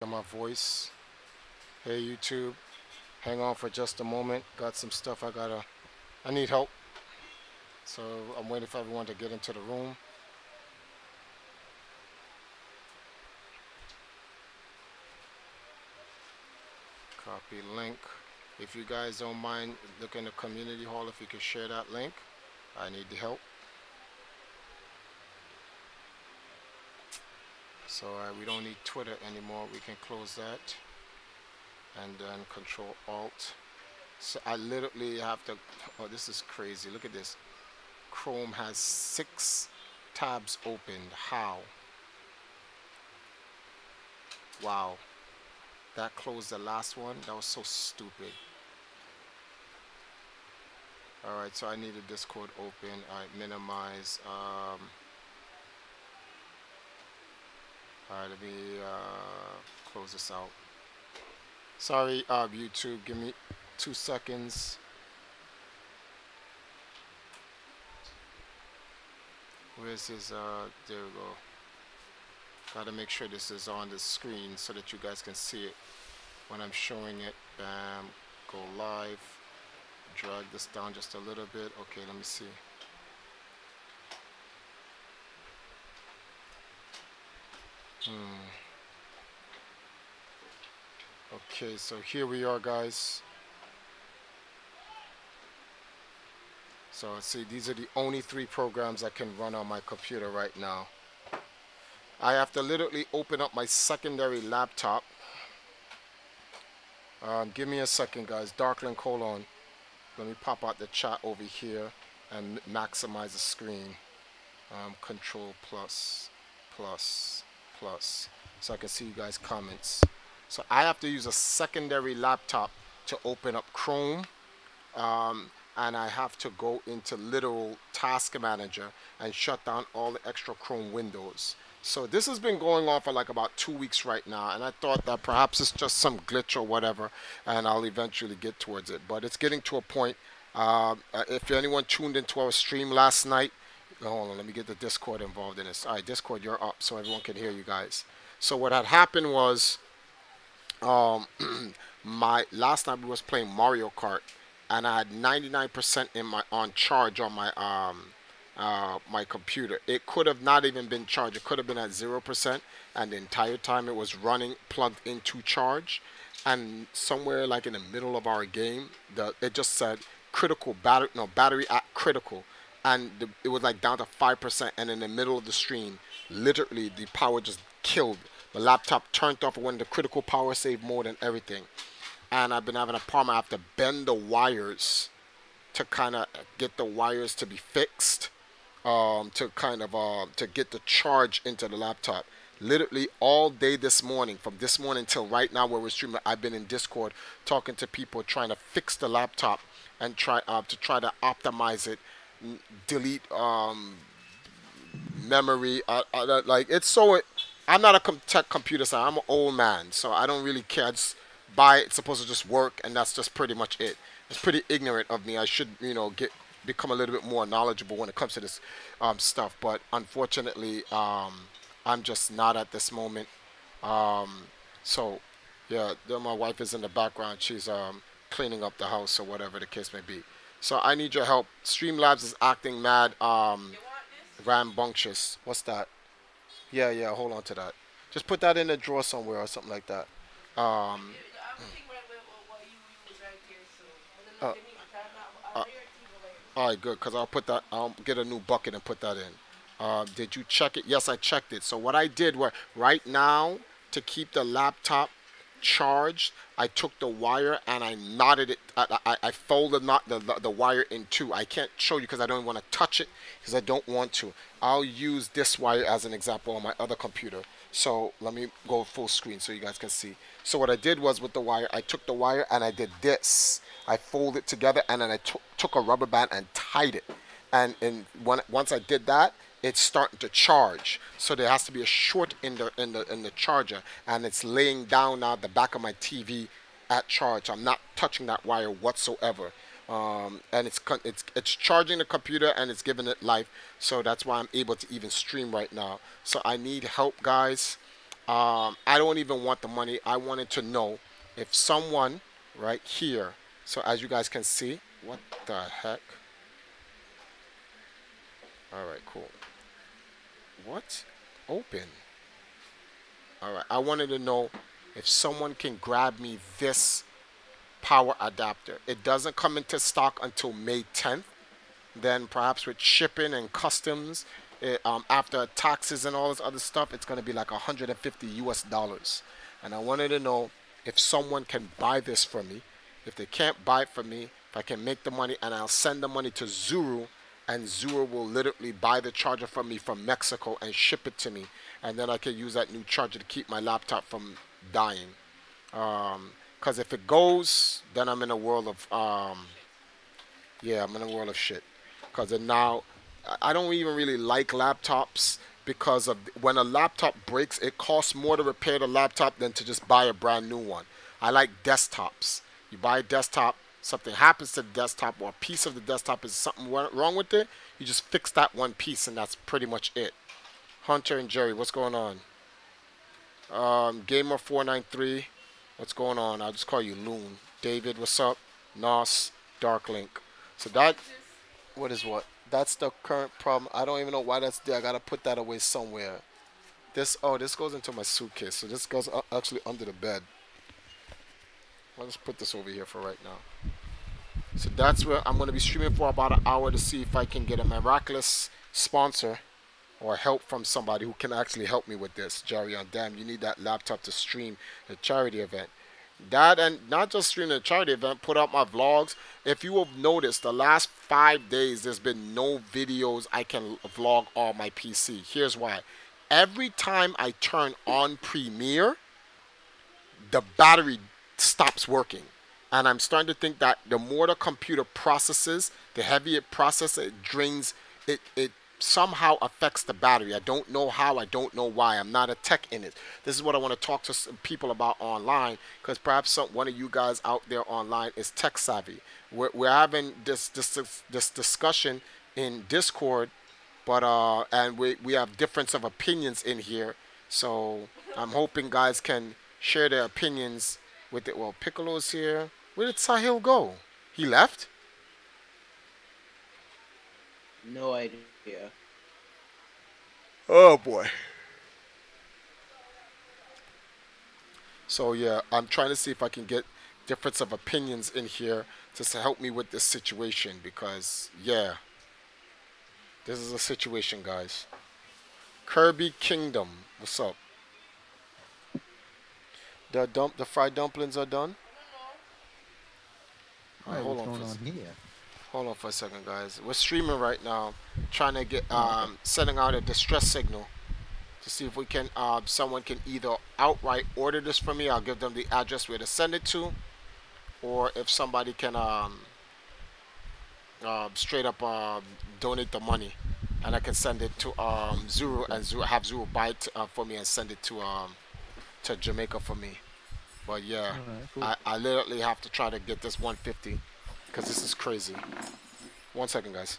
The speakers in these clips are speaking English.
My voice. Hey YouTube, hang on for just a moment. Got some stuff I need help. So I'm waiting for everyone to get into the room. Copy link. If you guys don't mind, look in the community hall if you could share that link. I need the help. So we don't need Twitter anymore. We can close that and then Control Alt. So I literally have to. Oh, this is crazy. Look at this. Chrome has 6 tabs opened. How? Wow. That closed the last one. That was so stupid. Alright, so I need a Discord open. Alright, minimize. Alright, let me close this out. Sorry, YouTube. Give me 2 seconds. Where's this? There we go. Gotta make sure this is on the screen so that you guys can see it when I'm showing it. Bam. Go live. Drag this down just a little bit. Okay, let me see. Okay, so here we are, guys. So see, these are the only 3 programs I can run on my computer right now. I have to literally open up my secondary laptop. Give me a second, guys. Darklink, hold on. Let me pop out the chat over here and maximize the screen. Control plus, plus, plus, so I can see you guys' comments. So I have to use a secondary laptop to open up Chrome. And I have to go into literal task manager and shut down all the extra Chrome windows. So this has been going on for like about 2 weeks right now, and I thought that perhaps it's just some glitch or whatever, and I'll eventually get towards it. But it's getting to a point. If anyone tuned into our stream last night, hold on, let me get the Discord involved in this. All right, Discord, you're up, so everyone can hear you guys. So what had happened was, my last night we was playing Mario Kart, and I had 99% in my on charge on my my computer. It could have not even been charged. It could have been at 0%, and the entire time it was running plugged into charge. And somewhere like in the middle of our game, it just said critical battery, no, battery at critical, and it was like down to 5%. And in the middle of the stream, literally the power just killed. The laptop turned off, when the critical power save mode and everything. And I've been having a problem. I have to bend the wires to kind of get the wires to be fixed, to kind of to get the charge into the laptop. Literally all day this morning, from this morning till right now where we're streaming, I've been in Discord talking to people trying to fix the laptop and try to optimize it, delete memory. Like it's so. I'm not a tech computer science. I'm an old man, so I don't really care. I just buy it. It's supposed to just work, and that's just pretty much it. It's pretty ignorant of me. I should, become a little bit more knowledgeable when it comes to this stuff. But unfortunately, I'm just not at this moment. So, yeah, my wife is in the background. She's cleaning up the house or whatever the case may be. So I need your help. Streamlabs is acting mad rambunctious. What's that? Yeah, yeah, hold on to that. Just put that in a drawer somewhere or something like that. Um, uh, all right, good, because I'll get a new bucket and put that in. Did you check it? Yes, I checked it. So what I did was, right now, to keep the laptop charged, I took the wire and I knotted it. I folded the wire in 2. I can't show you because I don't want to touch it, because I don't want to. I'll use this wire as an example on my other computer. So let me go full screen so you guys can see. So what I did was, with the wire, I took the wire and I did this. I folded it together, and then I took a rubber band and tied it. And once I did that, it's starting to charge. So there has to be a short in the charger, and it's laying down now at the back of my TV at charge. I'm not touching that wire whatsoever. And it's charging the computer, and it's giving it life. So that's why I'm able to even stream right now. So I need help, guys. I don't even want the money. I wanted to know if someone right here. So as you guys can see, what the heck? All right, cool. What? Open. All right. I wanted to know if someone can grab me this power adapter. It doesn't come into stock until May 10th. Then perhaps with shipping and customs, after taxes and all this other stuff, it's going to be like 150 US dollars. And I wanted to know if someone can buy this for me. If they can't buy it for me, if I can make the money, and I'll send the money to Zuru, and Zuru will literally buy the charger from me from Mexico and ship it to me, and then I can use that new charger to keep my laptop from dying. Because if it goes, then I'm in a world of yeah, I'm in a world of shit. Because now, I don't even really like laptops because of when a laptop breaks, it costs more to repair the laptop than to just buy a brand new one. I like desktops. You buy a desktop, something happens to the desktop, or a piece of the desktop is something wrong with it, you just fix that one piece, and that's pretty much it. Hunter and Jerry, what's going on? Gamer493, what's going on? I'll just call you Loon. David, what's up? Nos, Darklink. So that, what is what? That's the current problem. I don't even know why that's there. I gotta put that away somewhere. This, oh, this goes into my suitcase. So this goes actually under the bed. I'll just put this over here for right now. So that's where I'm gonna be streaming for about an hour to see if I can get a miraculous sponsor or help from somebody who can actually help me with this. Jerry, on damn, you need that laptop to stream the charity event. That, and not just stream the charity event, put out my vlogs. If you have noticed, the last 5 days there's been no videos I can vlog on my PC. Here's why. Every time I turn on Premiere, the battery stops working. And I'm starting to think that the more the computer processes, the heavier it processes, it drains, it somehow affects the battery. I don't know how, I don't know why. I'm not a tech in it. This is what I want to talk to some people about online, because perhaps one of you guys out there online is tech savvy. We're having this discussion in Discord, but and we have difference of opinions in here. So I'm hoping guys can share their opinions with it. Well, Piccolo's here. Where did Sahil go? He left? No idea. Oh boy. So yeah, I'm trying to see if I can get difference of opinions in here just to help me with this situation, because yeah, this is a situation, guys. Kirby Kingdom, what's up? The fried dumplings are done. All right, Wait, what's going on here? hold on for a second, guys. We're streaming right now, trying to get Oh, okay. sending out a distress signal to see if we can someone can either outright order this for me. I'll give them the address where to send it to, or if somebody can straight up donate the money, and I can send it to Zuru, and Zuru have Zuru buy it for me and send it to Jamaica for me. But yeah, All right, cool. I literally have to try to get this 150 because this is crazy. 1 second, guys.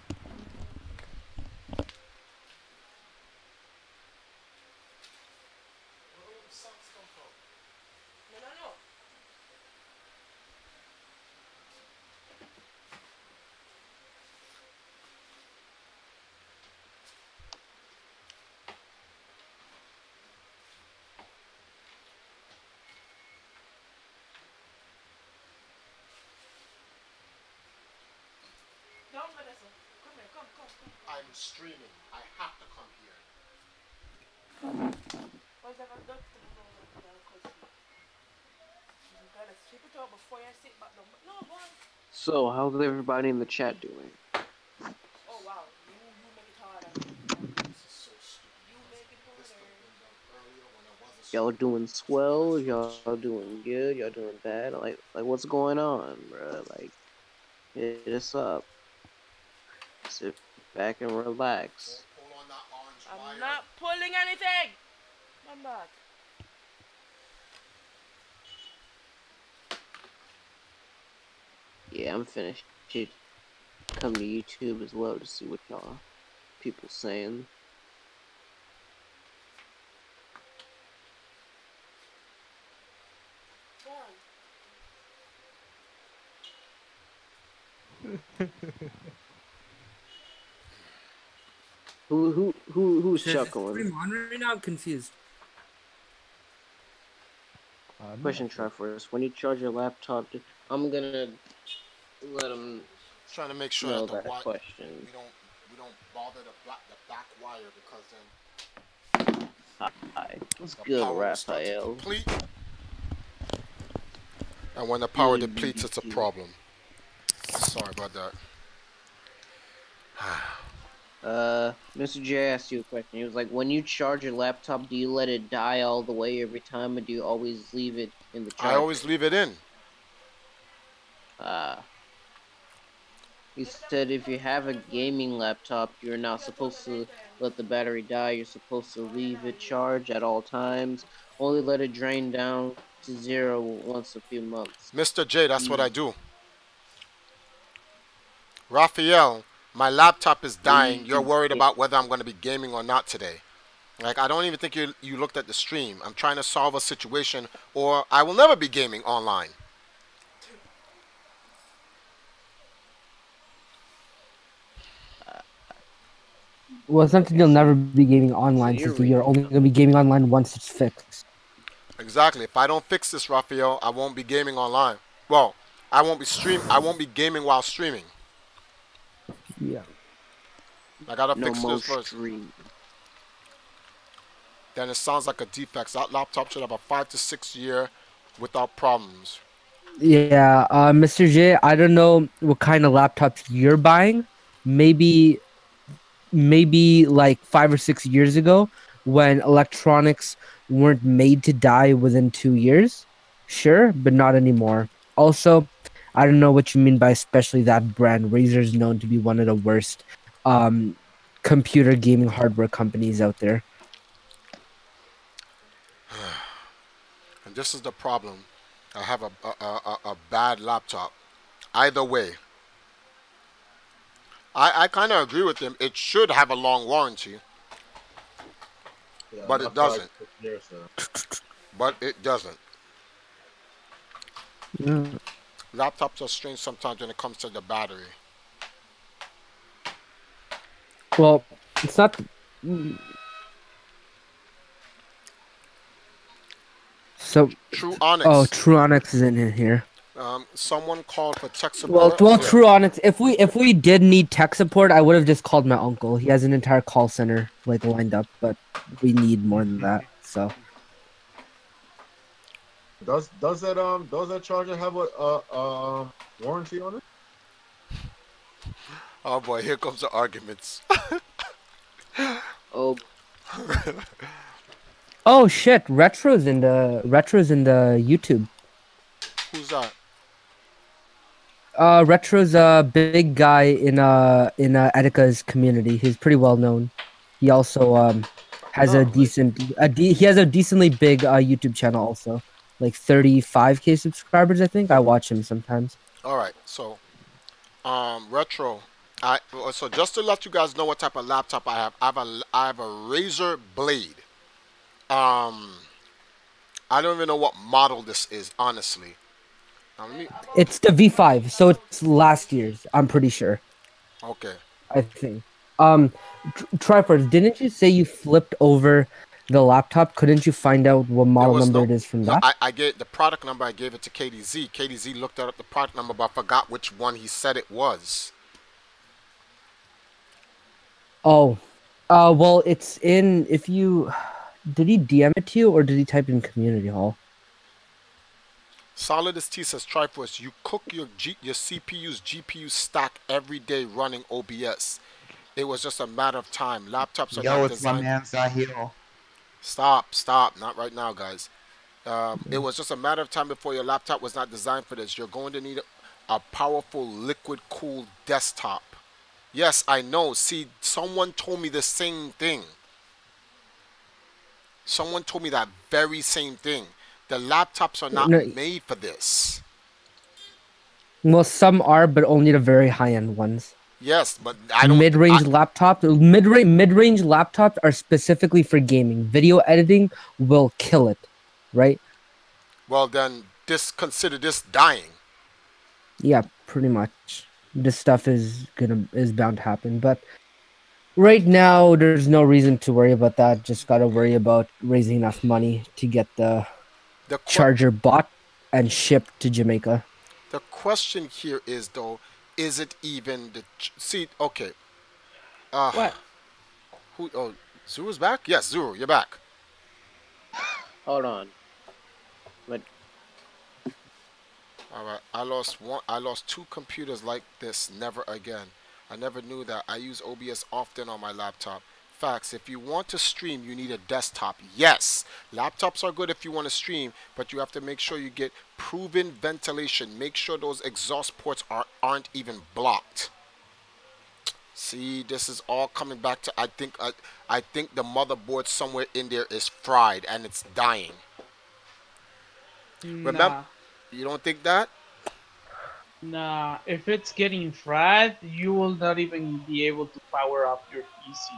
I'm streaming. I have to come here. So, how's everybody in the chat doing? Y'all doing swell? Y'all doing good? Y'all doing bad? Like what's going on, bro? Like, hit us up. Sit back and relax. I'm not pulling anything. I'm not. Yeah, I'm finished. Should come to YouTube as well to see what y'all people saying. Who's Says it's chuckling? stream on right now. I'm confused. Question try first. When you charge your laptop, I'm gonna let him Trying to make sure know that the that wire question. we don't bother the back wire because then Hi. What's the good, power will start to Raphael? deplete, and when the power Good depletes, it's a BBQ. problem. Sorry about that. Mr. J asked you a question. He was like, when you charge your laptop, do you let it die all the way every time, or do you always leave it in the I always charger? leave it in. Uh, he said if you have a gaming laptop, you're not supposed to let the battery die. You're supposed to leave it charged at all times. Only let it drain down to zero once a few months. Mr. J, that's what I Easy. do. Raphael, my laptop is dying. You're Easy. worried about whether I'm going to be gaming or not today. Like, I don't even think you looked at the stream. I'm trying to solve a situation, or I will never be gaming online. Well, it's not that you'll never be gaming online, you're since you're reading only going to be gaming online once it's fixed. Exactly. If I don't fix this, Raphael, I won't be gaming online. Well, I won't be stream. I won't be gaming while streaming. Yeah. I gotta no fix more this first. stream. Then it sounds like a defect. That laptop should have a 5 to 6 year without problems. Yeah, Mr. J, I don't know what kind of laptops you're buying. Maybe, maybe like 5 or 6 years ago, when electronics weren't made to die within 2 years. Sure, but not anymore. Also, I don't know what you mean by especially that brand. Razer is known to be one of the worst um computer gaming hardware companies out there. And this is the problem. I have a bad laptop. Either way, I kind of agree with him. It should have a long warranty, Yeah, but my it product doesn't. 6 years, so. But it doesn't. Yeah. Laptops are strange sometimes when it comes to the battery. Well, it's not. mm, So, True oh, Onyx. Truonix is in here. Someone called for tech Well, support. well, Yeah. Truonix. If we did need tech support, I would have just called my uncle. He has an entire call center like lined up, but we need more than that. So, Does that charger have a warranty on it? Oh boy, here comes the arguments. Oh, oh shit, retro's in the YouTube. Who's that? Retro's a big guy in Etika's community. He's pretty well known. He also has No, like he has a decently big YouTube channel also, like 35K subscribers, I think. I watch him sometimes. All right, so retro. So just to let you guys know what type of laptop I have a Razer Blade. Um, I don't even know what model this is, honestly. Now, let me. It's the V5, so it's last year's. I'm pretty sure. Okay. I think. Um, Triforce, didn't you say you flipped over the laptop? Couldn't you find out what There model was number no. it is from No, that? I gave the product number. I gave it to KDZ. KDZ looked up the product number, but I forgot which one he said it was. Oh, well, it's in. If you did he DM it to you or did he type in community hall? Solidus T says Triforce, you cook your CPU's GPU stack every day running OBS. It was just a matter of time. Laptops are Yo, not it's my designed. man Sahil. Stop. Not right now, guys. It was just a matter of time before your laptop was not designed for this. You're going to need a powerful liquid cooled desktop. Yes, I know. See, someone told me the same thing. Someone told me that very same thing. The laptops are not No, made for this. well, some are, but only the very high-end ones. Yes, but I don't. Mid-range laptops are specifically for gaming. Video editing will kill it, right? Well, then consider this dying. Yeah, pretty much. this stuff is bound to happen. But right now, there's no reason to worry about that. Just gotta worry about raising enough money to get the The que- charger bought and shipped to Jamaica. the question here is though, is it even see? Okay, uh, What? who? Oh, Zuru's back. Yes, Zuru, you're back. Hold on. But All right, I lost one. I lost two computers like this. Never again. I never knew that. I use OBS often on my laptop. Facts. If you want to stream, you need a desktop. Yes, laptops are good if you want to stream, but you have to make sure you get proven ventilation. Make sure those exhaust ports aren't even blocked. See, this is all coming back to I think the motherboard somewhere in there is fried and it's dying. Remember, Nah, you don't think that? nah. If it's getting fried, you will not even be able to power up your PC.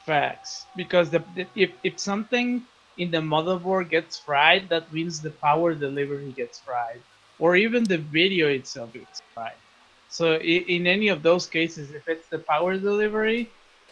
Facts. Because if something in the motherboard gets fried, that means the power delivery gets fried, or even the video itself gets fried. So in any of those cases, if it's the power delivery,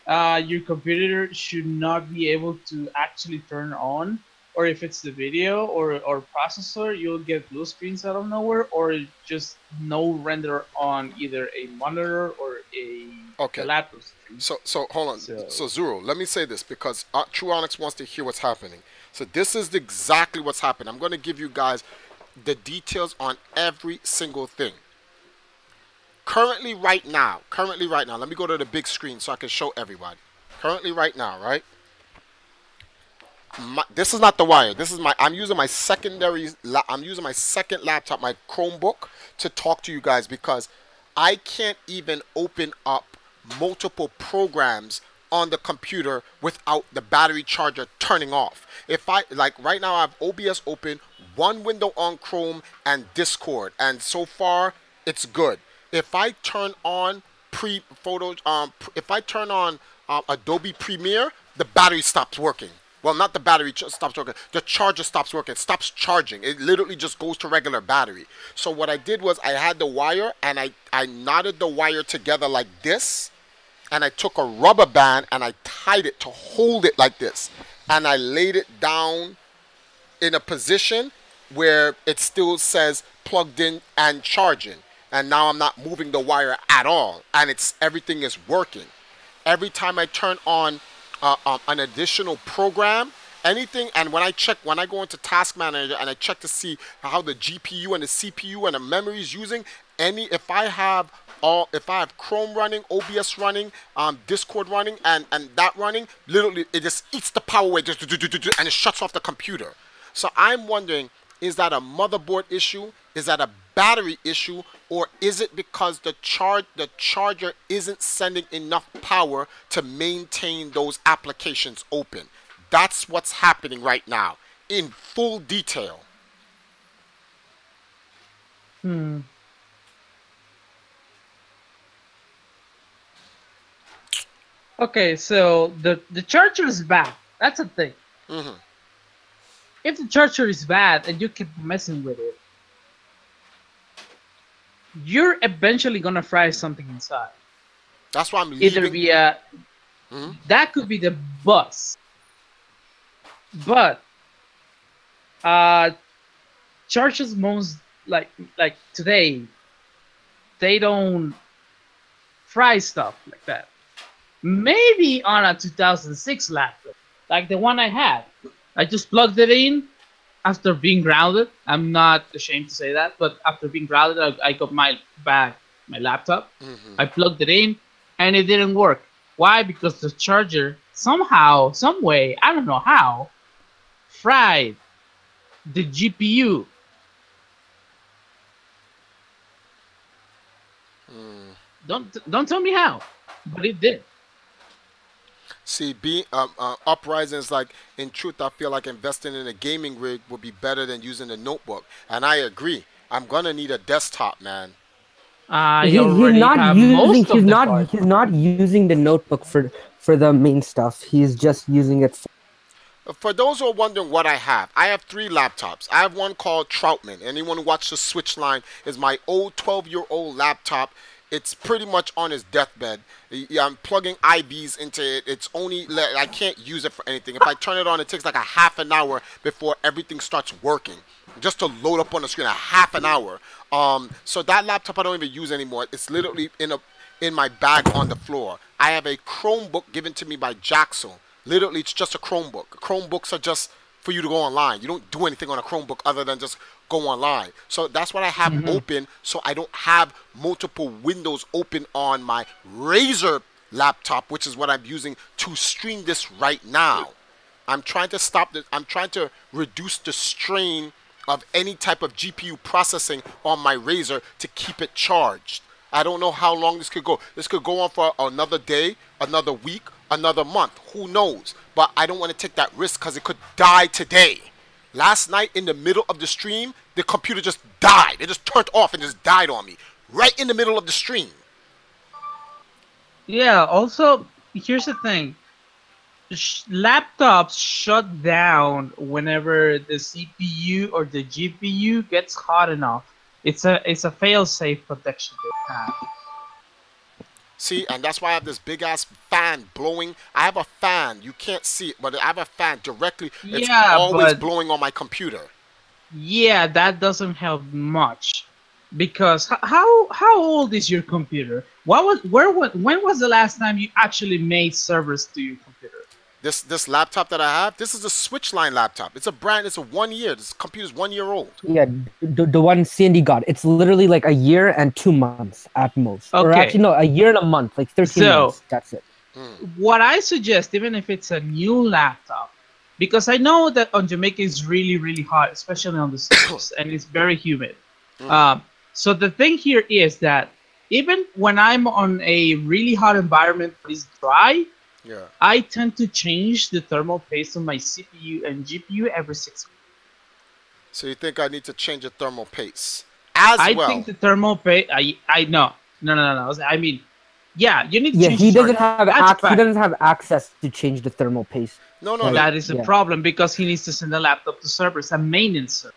your computer should not be able to actually turn on. Or if it's the video or processor, you'll get blue screens out of nowhere, or just no render on either a monitor or a Okay. laptop screen. So hold on. So So Zero, let me say this because True Onyx wants to hear what's happening. So this is exactly what's happening. I'm going to give you guys the details on every single thing. Currently right now, let me go to the big screen so I can show everybody. Currently right now, right? This is not the wire. This is I'm using my I'm using my second laptop, my Chromebook, to talk to you guys because I can't even open up multiple programs on the computer without the battery charger turning off. If I like right now I have OBS open, one window on Chrome and Discord, and so far it's good. If I turn on if I turn on Adobe Premiere, the battery stops working. Well, not the battery stops working. The charger stops working. It stops charging. It literally just goes to regular battery. So what I did was I had the wire and I knotted the wire together like this. And I took a rubber band and I tied it to hold it like this. And I laid it down in a position where it still says plugged in and charging. And now I'm not moving the wire at all. And everything is working. Every time I turn on an additional program, anything, and when I go into Task Manager and I check to see how the GPU and the CPU and the memory is using, if I have Chrome running, OBS running, Discord running, and that running, literally it just eats the power away, and it shuts off the computer. So I'm wondering, is that a motherboard issue? Is that a battery issue? Or is it because the charger isn't sending enough power to maintain those applications open? That's what's happening right now in full detail. okay, so the charger is bad. That's the thing. Mm-hmm. If the charger is bad and you keep messing with it, you're eventually gonna fry something inside. That's why I'm Either leaving. via that could be the bus, but chargers most like today, they don't fry stuff like that. Maybe on a 2006 laptop, like the one I had. I just plugged it in after being grounded. I'm not ashamed to say that, but after being grounded, I got my laptop. I plugged it in, and it didn't work. Why? Because the charger somehow, some way, I don't know how, fried the GPU. Don't tell me how, but it did. See, being Uprising is like, in truth, I feel like investing in a gaming rig would be better than using a notebook. And I agree. I'm gonna need a desktop, man. I already have most of the parts. he's not using the notebook for the main stuff. He's just using it For those who are wondering what I have three laptops. I have one called Troutman. Anyone who watched the Switch line is my old 12-year-old laptop. It's pretty much on his deathbed. I'm plugging IVs into it. It's only I can't use it for anything. If I turn it on, it takes like a half an hour before everything starts working. Just to load up on the screen, a half an hour. So that laptop I don't even use anymore. It's literally in my bag on the floor. I have a Chromebook given to me by Jaxel. Literally, it's just a Chromebook. Chromebooks are just for you to go online. You don't do anything on a Chromebook other than just go online. So that's what I have open, so I don't have multiple windows open on my Razer laptop, which is what I'm using to stream this right now. I'm trying to stop this. I'm trying to reduce the strain of any type of GPU processing on my Razer to keep it charged. I don't know how long this could go. This could go on for another day, another week, another month. Who knows? But I don't want to take that risk because it could die today. Last night in the middle of the stream, the computer just died. It just turned off and just died on me. Right in the middle of the stream. Yeah, also, here's the thing. Laptops shut down whenever the CPU or the GPU gets hot enough. It's a fail-safe protection they have. See, and that's why I have this big ass fan blowing. I have a fan. You can't see it, but I have a fan directly. It's Yeah, always but blowing on my computer. yeah, that doesn't help much because how old is your computer? When was the last time you actually made servers to your computer? This laptop that I have, this is a Switchline laptop. It's a brand. It's a 1 year. This computer's 1 year old. Yeah, the one Sandy got. It's literally like a year and 2 months at most. Or Okay. actually, no, a year and a month, like 13 So- months. That's it. What I suggest, even if it's a new laptop, because I know that on Jamaica it's really hot, especially on the summers, and it's very humid. So the thing here is that even when I'm on a really hot environment that is dry, Yeah. I tend to change the thermal paste on my CPU and GPU every 6 weeks. So you think I need to change the thermal paste as I well? think the thermal paste. I no. I mean, yeah, you need to Yeah, change he the doesn't thermal- have that's a he fact. doesn't have access to change the thermal paste. No. That is a Yeah. problem because he needs to send the laptop to servers and maintenance server.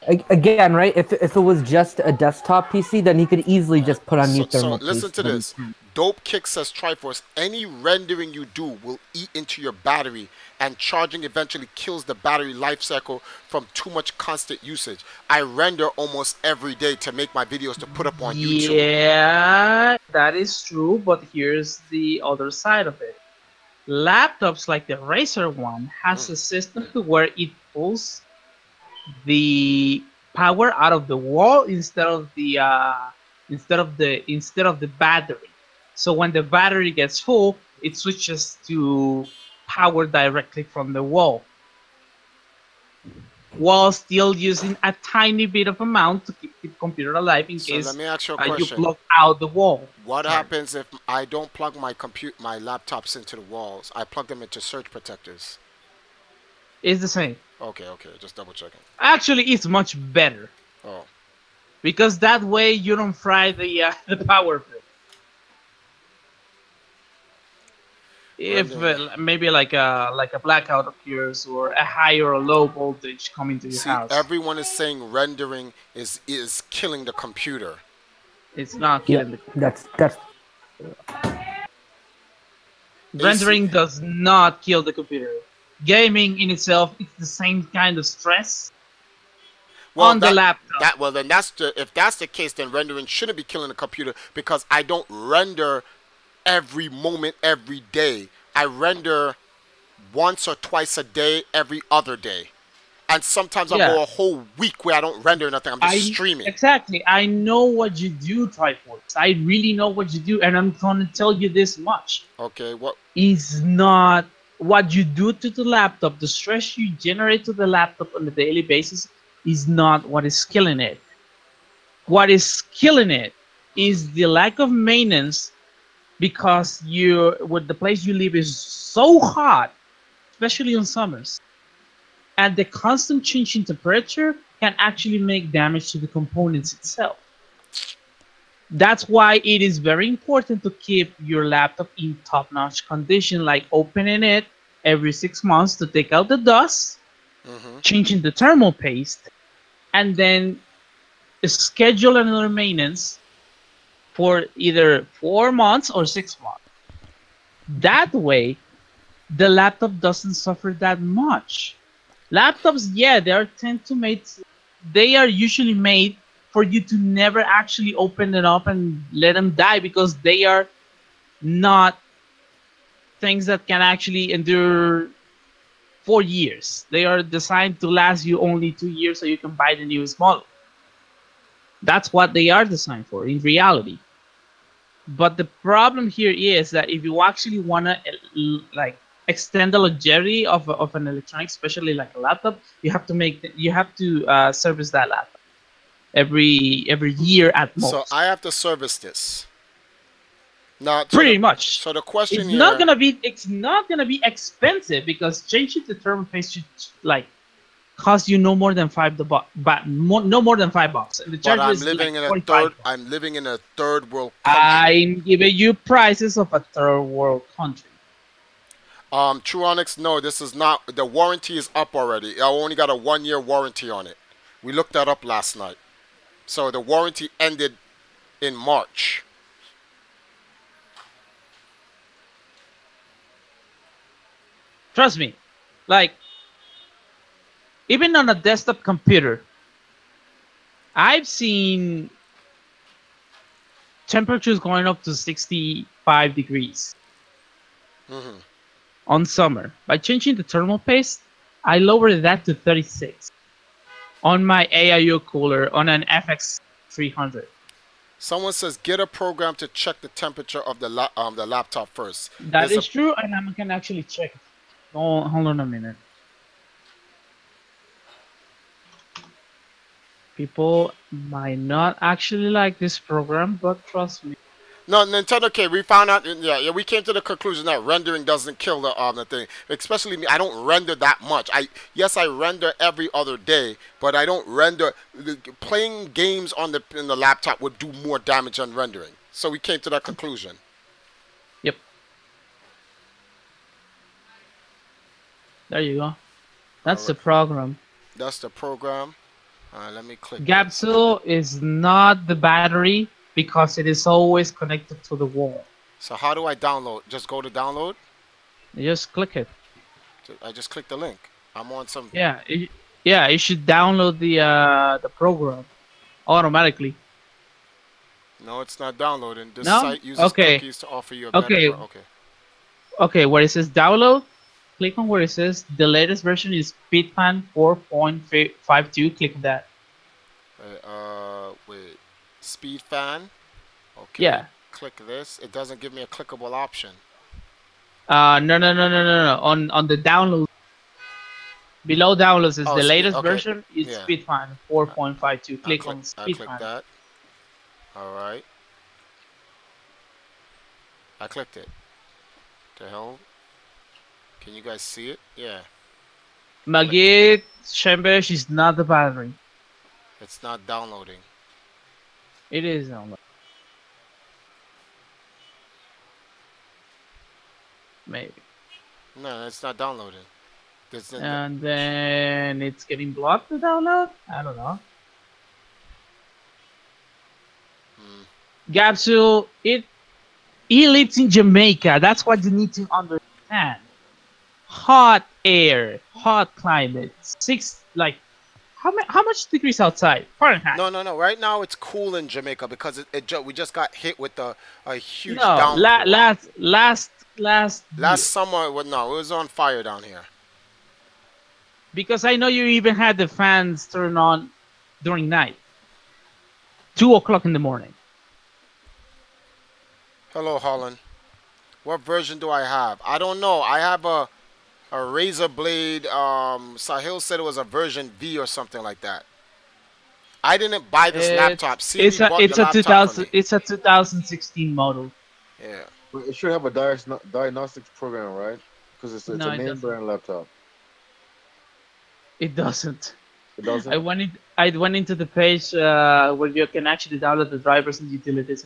Again, right? If it was just a desktop PC, then he could easily just put on new So thermal paste. listen to but he this. can't. Dope Kick says Triforce, any rendering you do will eat into your battery, and charging eventually kills the battery life cycle from too much constant usage. I render almost every day to make my videos to put up on YouTube. Yeah, that is true, but here's the other side of it. Laptops like the Razer one has a system to where it pulls the power out of the wall instead of the battery. So when the battery gets full, it switches to power directly from the wall, while still using a tiny bit of amount to keep the computer alive in So case let me ask you a you question. plug out the wall. What Sorry. happens if I don't plug my laptops into the walls? I plug them into surge protectors. It's the same. Okay, just double checking. Actually, it's much better Oh, because that way you don't fry the the power bill. If maybe like a blackout occurs or a high or a low voltage coming to your see, house, everyone is saying rendering is killing the computer. it's not Yeah, killing the that's rendering does not kill the computer. Gaming in itself, it's the same kind of stress on the laptop. Then if that's the case, then rendering shouldn't be killing the computer because I don't render every moment, every day. I render once or twice a day, every other day. And sometimes I'll go a whole week where I don't render nothing. I'm just streaming. Exactly. I know what you do, Triforce. I really know what you do, and I'm going to tell you this much. Okay, what? Is not what you do to the laptop, the stress you generate to the laptop on a daily basis is not what is killing it. What is killing it is the lack of maintenance because the place you live is so hot, especially in summers. And the constant change in temperature can actually make damage to the components itself. That's why it is very important to keep your laptop in top-notch condition, like opening it every 6 months to take out the dust, Hmm. changing the thermal paste, and then schedule another maintenance for either 4 months or 6 months. That way, the laptop doesn't suffer that much. Laptops, yeah, they are tend to make. They are usually made for you to never actually open it up and let them die because they are not things that can actually endure 4 years. They are designed to last you only 2 years so you can buy the newest model. That's what they are designed for in reality. But the problem here is that if you actually want to like extend the longevity of an electronic, especially like a laptop, you have to service that laptop every year at So most. I have to service this. Now, Pretty much. so the question It's not here. gonna be expensive because changing the thermal paste should like cost you no more than no more than $5, and the But charger is like 45. I'm living in a third world country. I'm giving you prices of a third world country. Truonix, no, this is not. The warranty is up already. I only got a 1 year warranty on it. We looked that up last night. So the warranty ended in March. Trust me, like even on a desktop computer, I've seen temperatures going up to 65 degrees Hmm. on summer. By changing the thermal paste, I lowered that to 36 on my AIO cooler on an FX 300. Someone says get a program to check the temperature of the laptop first. That There's a is true, and I can actually check it. Oh, hold on a minute. People might not actually like this program, but trust me. No, Nintendo. Okay, we found out. Yeah, we came to the conclusion that rendering doesn't kill the thing. Especially me, I don't render that much. Yes, I render every other day, but I don't render. Playing games on the laptop would do more damage than rendering. So we came to that conclusion. Yep, there you go. All That's the right, program. that's the program. Let me click this. Gapsule is not the battery because it is always connected to the wall. So how do I download? Just go to download. You just click it. I just click the link. I'm on some. Yeah, yeah. You should download the program automatically. No, it's not downloading. This No? site uses Okay. cookies to offer you a better. Okay. Okay. Okay. Where it says download, click on where it says the latest version is Speedfan 4.52. Click that. Wait. Speed fan. Okay. Yeah. Click this. It doesn't give me a clickable option. No. On the download, below downloads is Oh, the speed. latest Okay. version is Yeah. Speedfan 4.52. Click on I click Speedfan. that. All right. I clicked it. The hell? Can you guys see it? Yeah. Magid Shembesh is not the battery. It's not downloading. It is download. Maybe. No, it's not downloading. And then it's getting blocked to download? I don't know. Gapsule, he lives in Jamaica. That's what you need to understand. Hot air, hot climate. How much degrees outside? Fahrenheit. No. Right now it's cool in Jamaica because we just got hit with a huge No, downpour. last Last year. summer, no, it was on fire down here. Because I know you even had the fans turn on during night. 2 o'clock in the morning. Hello, Holland. What version do I have? I don't know. I have a Razer Blade. Sahil said it was a version V or something like that. I didn't buy this laptop. It's CD a bought it's the a laptop for 2000 me. it's a 2016 model. Yeah. But it should have a diagnostics program, right? Because it's No, a it name doesn't. brand laptop. It doesn't. It doesn't. I went into the page where you can actually download the drivers and utilities.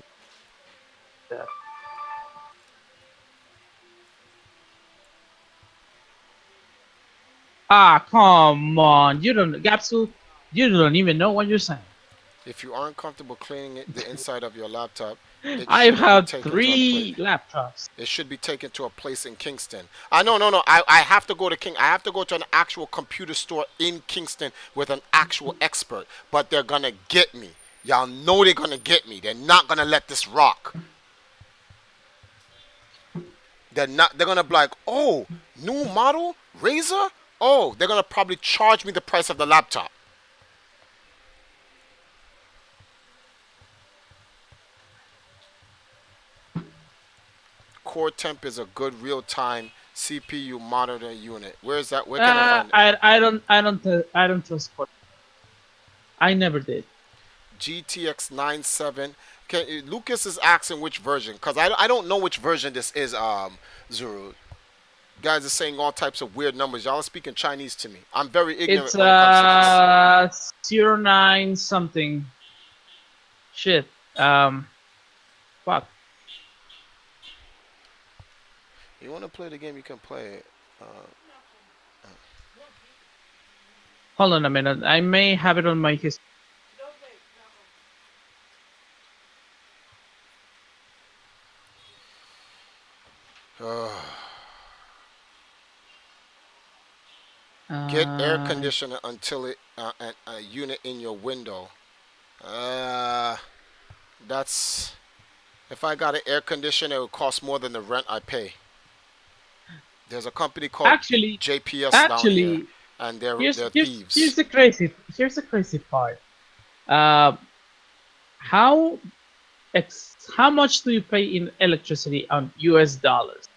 Ah, come on. You don't, Gapsul, you don't even know what you're saying. If you aren't comfortable cleaning the inside of your laptop, it I've shouldn't be had taken to a plate. 3 laptops. It should be taken to a place in Kingston. I no no no. I have to go to King. I have to go to an actual computer store in Kingston with an actual expert. But they're gonna get me. Y'all know they're gonna get me. They're not gonna let this rock. They're not. They're gonna be like, oh, new model Razer. Oh, they're gonna probably charge me the price of the laptop. Core Temp is a good real-time CPU monitor unit. Where is that? Where can I find it? I don't trust Cortez. I never did. GTX 97. Lucas is asking which version, because I don't know which version this is. Zuru. Guys are saying all types of weird numbers. Y'all are speaking Chinese to me. I'm very ignorant It's when it comes to this. 09 something. Shit. Fuck. You want to play the game? You can play it. Hold on a minute. I may have it on my history. Get air conditioner until a unit in your window. That's if I got an air conditioner, it would cost more than the rent I pay. There's a company called JPS down here, Actually, and they're here's thieves. here's the crazy part. Uh, how how much do you pay in electricity on US dollars?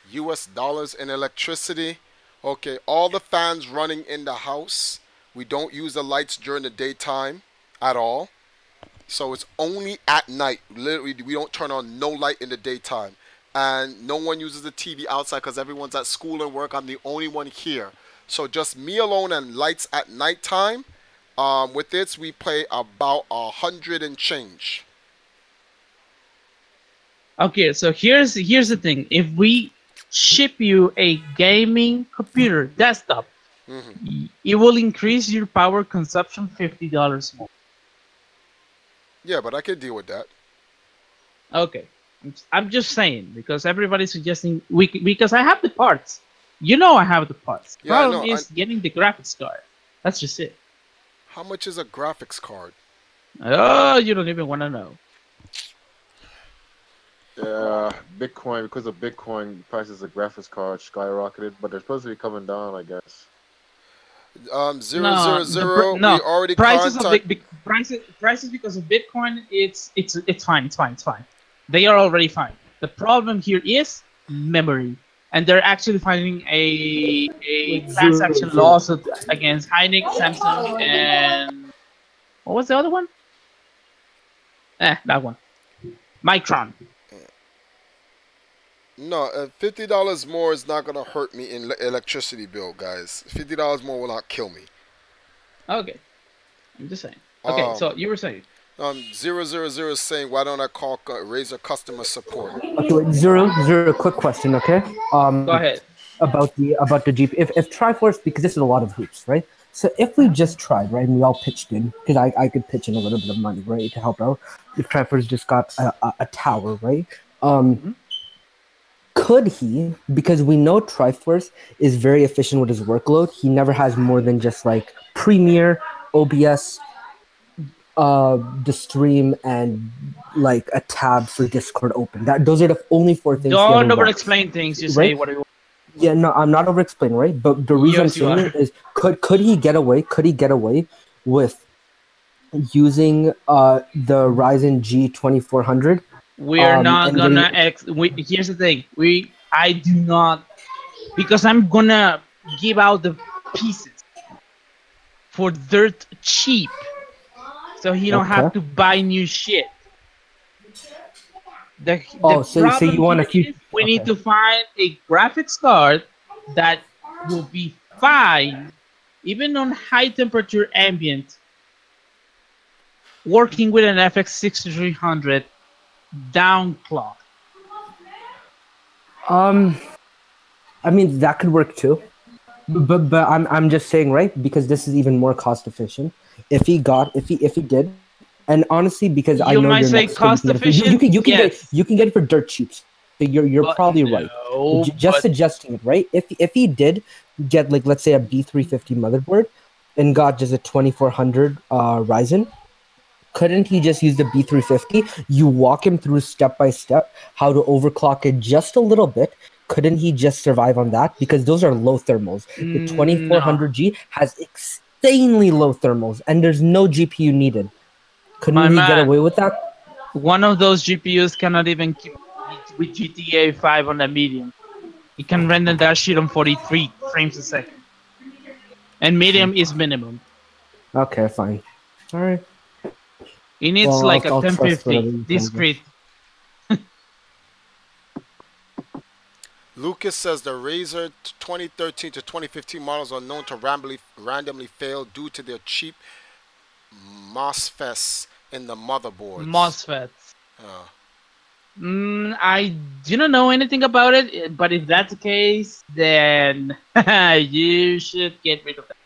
US dollars in electricity. Okay, all the fans running in the house. We don't use the lights during the daytime at all. So it's only at night. Literally, we don't turn on no light in the daytime. And no one uses the TV outside because everyone's at school and work. I'm the only one here. So just me alone and lights at nighttime. With this, we pay about 100 and change. Okay, so here's the thing. If we ship you a gaming computer desktop, it will increase your power consumption $50 more. Yeah, but I can deal with that. Okay, I'm just saying because everybody's suggesting because I have the parts. You know I have the parts. The problem is getting the graphics card. That's just it. How much is a graphics card? Oh, you don't even want to know. Yeah, Bitcoin, because of Bitcoin, prices of graphics cards skyrocketed, but they're supposed to be coming down, I guess. 000. We already prices prices because of Bitcoin. It's fine. They are already fine. The problem here is memory, and they're actually filing a class action lawsuit against Hynix, Samsung, and what was the other one? That one, Micron. No, $50 more is not gonna hurt me in electricity bill, guys. $50 more will not kill me. Okay, I'm just saying. Okay, so you were saying. 000 is saying, why don't I call Razer customer support? Okay, wait, zero. Quick question, okay? Go ahead. About the GP. If Triforce, because this is a lot of hoops, right? So if we just tried, right, and we all pitched in, because I could pitch in a little bit of money, right, to help out. If Triforce just got a tower, right? Could he, because we know Triforce is very efficient with his workload, he never has more than just like Premiere, OBS, the stream, and like a tab for Discord open. Those are the only 4 things. Don't over-explain things. Just say what you want. Yeah, no, I'm not over-explaining, right? But the reason I'm saying it is, could he get away? Could he get away with using the Ryzen G2400? We're not gonna. Here's the thing. I do not, because I'm gonna give out the pieces for dirt cheap, so he don't have to buy new shit. So you want to we need to find a graphics card that will be fine, even on high temperature ambient, working with an FX 6300 down clock. I mean, that could work too. but I'm just saying, right? Because this is even more cost efficient. If he did, and honestly, because I You know might you're say next door, you cost can get it for you efficient. can you can get Yes, you can get it for dirt cheap. So you're probably right. no, Just but suggesting it, right? If he did get like let's say a B350 motherboard and got just a 2400 Ryzen, couldn't he just use the B350? You walk him through step by step how to overclock it just a little bit. Couldn't he just survive on that? Because those are low thermals. The no, 2400G has insanely low thermals, and there's no GPU needed. my Couldn't he get man. away with that? One of those GPUs cannot even keep with GTA 5 on the medium. It can render that shit on 43 frames a second, and medium is minimum. Okay, fine. All right. It Well, needs I'll like a trust whatever 1050 you tell me. discrete. Lucas says the Razer 2013 to 2015 models are known to randomly fail due to their cheap MOSFETs in the motherboards. MOSFETs. Uh, I do not know anything about it, but if that's the case, then you should get rid of that.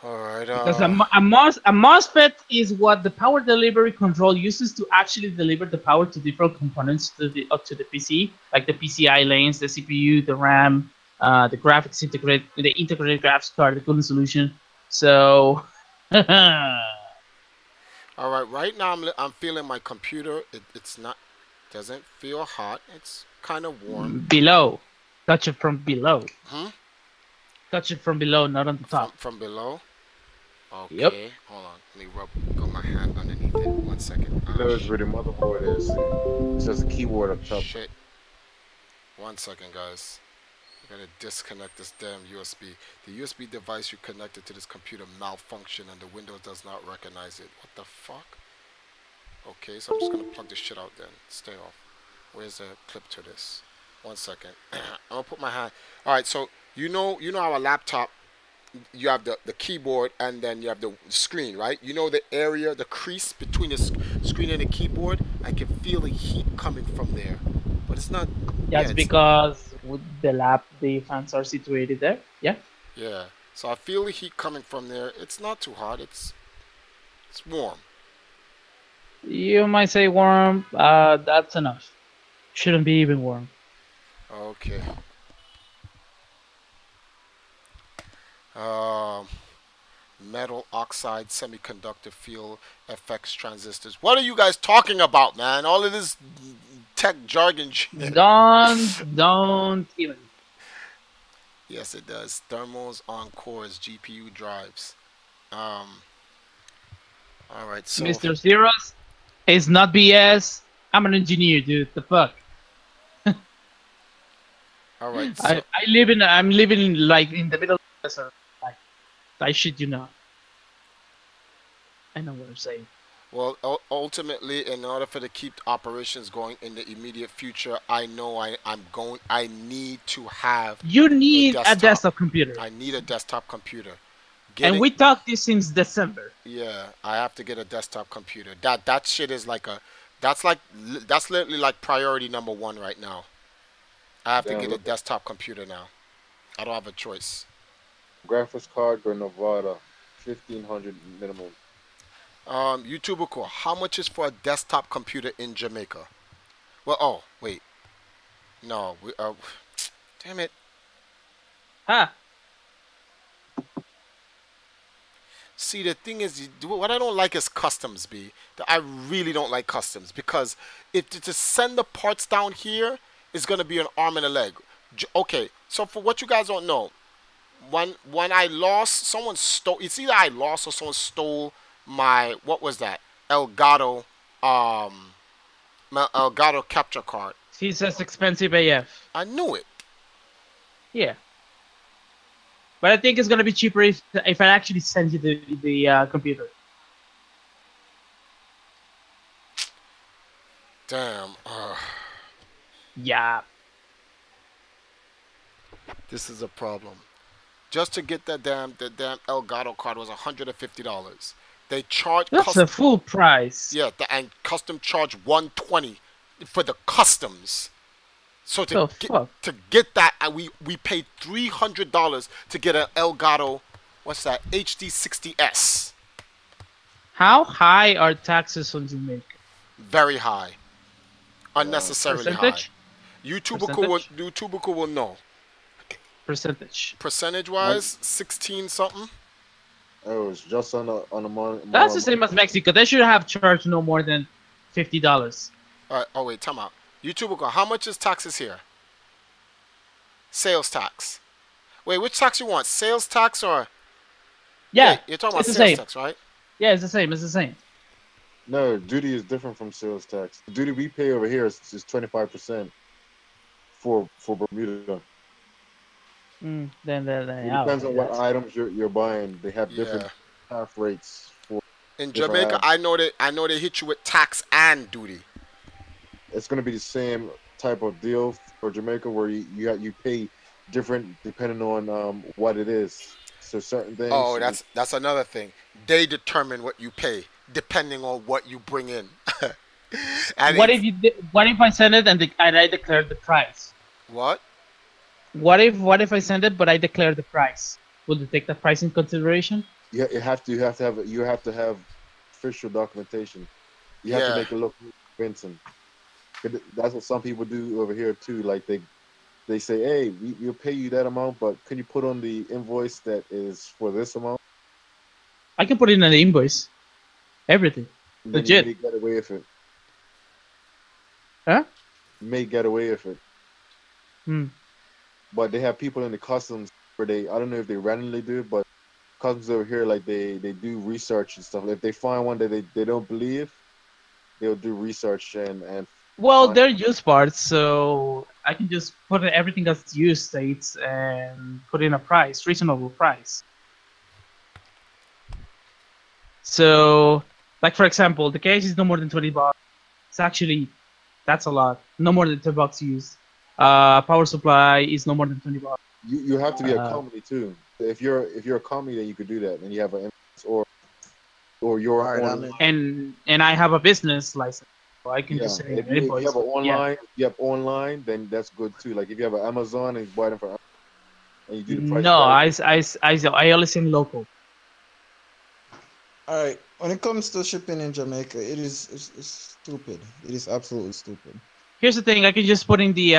all right. Because a MOSFET is what the power delivery control uses to actually deliver the power to different components to the PC, like the PCI lanes, the CPU, the RAM, the graphics the integrated graphics card, the cooling solution. So, All right. Right now, I'm feeling my computer. It's not doesn't feel hot. It's kind of warm. below, touch it from below. Hmm? Touch it from below, not on the From top. below. Yep. Okay. Hold on. Let me go my hand underneath it. 1 second. Knows where the motherboard is. It says the keyboard up top. Shit. 1 second, guys. I gotta disconnect this damn USB. The USB device you connected to this computer malfunctioned and the Windows does not recognize it. What the fuck? Okay, so I'm just gonna plug this shit out then. Stay off. Where's the clip to this? 1 second. I'm gonna put my hand. All right, so you know our laptop. You have the keyboard and then you have the screen, right? You know the area, the crease between the screen and the keyboard. I can feel the heat coming from there, but it's not. Yeah, That's because the fans are situated there. Yeah. yeah. So I feel the heat coming from there. It's not too hot. It's warm. You might say warm. That's enough. Shouldn't be even warm. Okay. Um, metal oxide semiconductor field effects transistors. What are you guys talking about, man? All of this tech jargon shit. Don't even. Yes, it does. Thermals on cores, GPU drives. Um. All right. So. Mr. Zeros, it's not BS. I'm an engineer, dude. The fuck. All right. So. I'm living like in the middle of the desert. Like, I shit you not. I know what I'm saying. Well, ultimately, in order for to keep operations going in the immediate future, I know I need to have You need a desktop. desktop computer. I need a desktop computer. And we talked this since December. Yeah, I have to get a desktop computer. That shit is like that's literally like priority number one right now. I have to Damn, get a look at desktop computer now. I don't have a choice. graphics card for Nevada, 1500 minimum. YouTuber core, how much is for a desktop computer in Jamaica? Well, oh wait, no, damn it. Huh. See, the thing is, what I don't like is customs, B. I really don't like customs because if to send the parts down here is going to be an arm and a leg. Okay, so for what you guys don't know, when I lost, someone stole. It's either I lost or someone stole my what was that Elgato my Elgato capture card. He says expensive AF. I knew it. Yeah. But I think it's gonna be cheaper if I actually send you the computer. Damn. Yeah. This is a problem. Just to get the damn Elgato card was $150. They charge That's a full price. yeah, and custom charge $120 for the customs. So The fuck? to get that, we paid $300 to get an Elgato. What's that? HD60S. How high are taxes on Jamaica? Very high, Wow. unnecessarily high. Percentage? Percentage? YouTuber will know. Percentage. Percentage My, wise, 16 something. oh, it's just on the That's the more. same as Mexico. They should have charged no more than $50. Oh wait, time out. YouTuber, how much is taxes here? Sales tax. Wait, which tax you want? Sales tax or yeah? Yeah, You're talking about it's the sales same. tax, right? Yeah, it's the same. It's the same. No, duty is different from sales tax. The duty we pay over here is 25% for Bermuda. Then It yeah, depends okay, on what that's items you're buying. They have different Yeah. half rates for In different Jamaica, items. I know they hit you with tax and duty. It's going to be the same type of deal for Jamaica where you pay different depending on what it is. So certain things, Oh, that's another thing. They determine what you pay depending on what you bring in. And what it's if what if I send it and I declare the price? what? What if I send it but I declare the price? Will they take the price in consideration? you have to have official documentation. You have to Yeah. make it look convincing. That's what some people do over here too. Like they say, hey, we'll pay you that amount, but can you put on the invoice that is for this amount? I can put it in an invoice. Everything. And then you Legit. may get away with it. Huh? You may get away with it. Hmm. But they have people in the customs where I don't know if they randomly do it, but customs over here, like they do research and stuff. If they find one that they don't believe, they'll do research and Well, find. they're used parts, so I can just put in everything that's used states and put in a price, reasonable price. So, like for example, the case is no more than $20. It's actually that's a lot. No more than $10 used. Power supply is no more than $20. You have to be a Uh, company too. If you're a company, then you could do that. Then you have an invoice or your All right, I'm online. in. and I have a business license, so I can just Yeah, say an if you invoice. have an But yeah, online, you have online, then that's good too. Like if you have an Amazon and you buy them for and you do the price no, tag. I only send local. All right. When it comes to shipping in Jamaica, it's stupid. It is absolutely stupid. Here's the thing: I can just put in the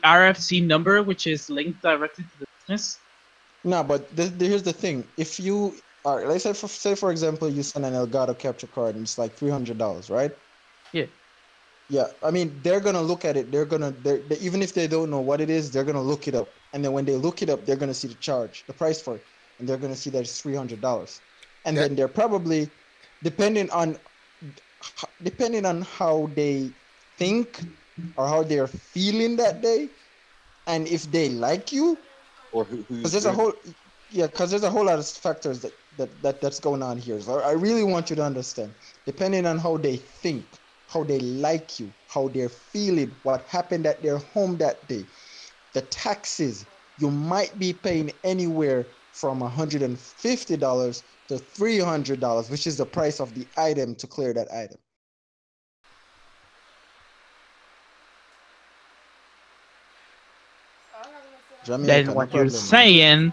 RFC number, which is linked directly to the business. No, but here's the thing. If you are, let's say for example, you send an Elgato capture card and it's like $300, right? Yeah. Yeah. I mean, they're gonna look at it. Even if they don't know what it is, they're gonna look it up. And then when they look it up, they're gonna see the price for it, and they're gonna see that it's $300. And That then they're probably, depending on depending on how they think or how they're feeling that day, and if they like you, Or who's because there's a bidding. whole because there's a whole lot of factors that's going on here. So I really want you to understand, depending on how they think, how they like you, how they're feeling, what happened at their home that day, the taxes, you might be paying anywhere from $150 to $300, which is the price of the item to clear that item. Then Jamaica, no what you're problem, man. saying,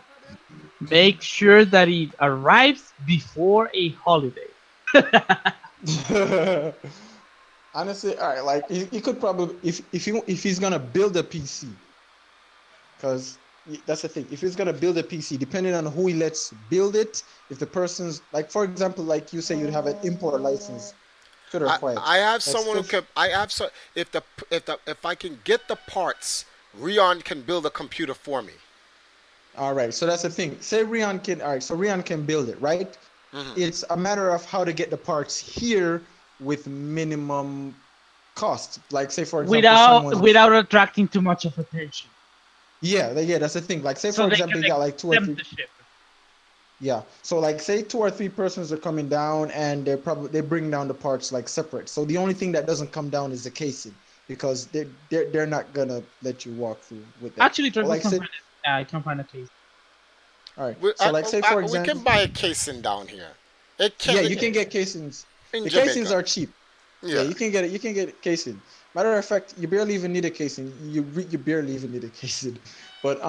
make sure that it arrives before a holiday. Honestly, all right, like he could probably if he's gonna build a PC, because that's the thing. If he's gonna build a PC, depending on who he lets build it, if the person's like, for example, like you say, you'd have an import license to require. I have Let's someone who say, can. I have so if I can get the parts, Rion can build a computer for me. all right, so that's the thing. Say Rion can, all right, so Rion can build it, right? Hmm. It's a matter of how to get the parts here with minimum cost. Like, say for example, someone, Without attracting too much of attention, yeah, that's the thing. Like, say so for they example, can you got like two or exempt three. the ship. Yeah. So like say two or three persons are coming down and they bring down the parts like separate. So the only thing that doesn't come down is the casing because they're not gonna let you walk through with that. Actually, But Turtles like can say, find it. I can find a case. all right. So like say for We can example, buy a casing down here. It yeah, can you can get casings. in The casings Jamaica. are cheap. Yeah, Yeah. you can get it. You can get casing. Matter of fact, you barely even need a casing. You barely even need a casing. But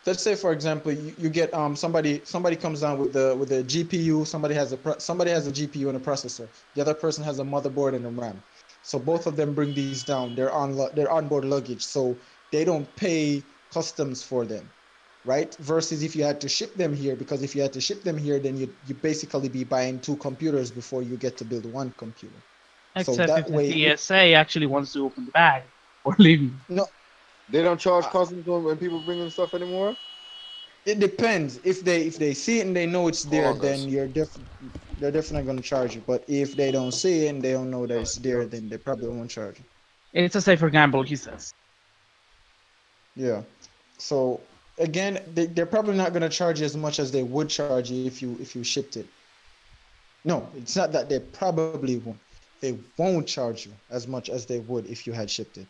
let's say for example, you get somebody comes down with a GPU. Somebody has a GPU and a processor. The other person has a motherboard and a RAM. So both of them bring these down. They're onboard luggage, so they don't pay customs for them, right? Versus if you had to ship them here, because if you had to ship them here, then you basically be buying two computers before you get to build one computer. So Except if that the way, TSA actually wants to open the bag or leave. no, They don't charge customs when people bring in stuff anymore. it depends. If they see it and they know it's Hold there, on, guys. then they're definitely gonna charge you. But if they don't see it and they don't know that it's there, then they probably won't charge you. It's a safer gamble, he says. Yeah. So again, they're probably not gonna charge you as much as they would charge you if you shipped it. No, it's not that they probably won't. They won't charge you as much as they would if you had shipped it.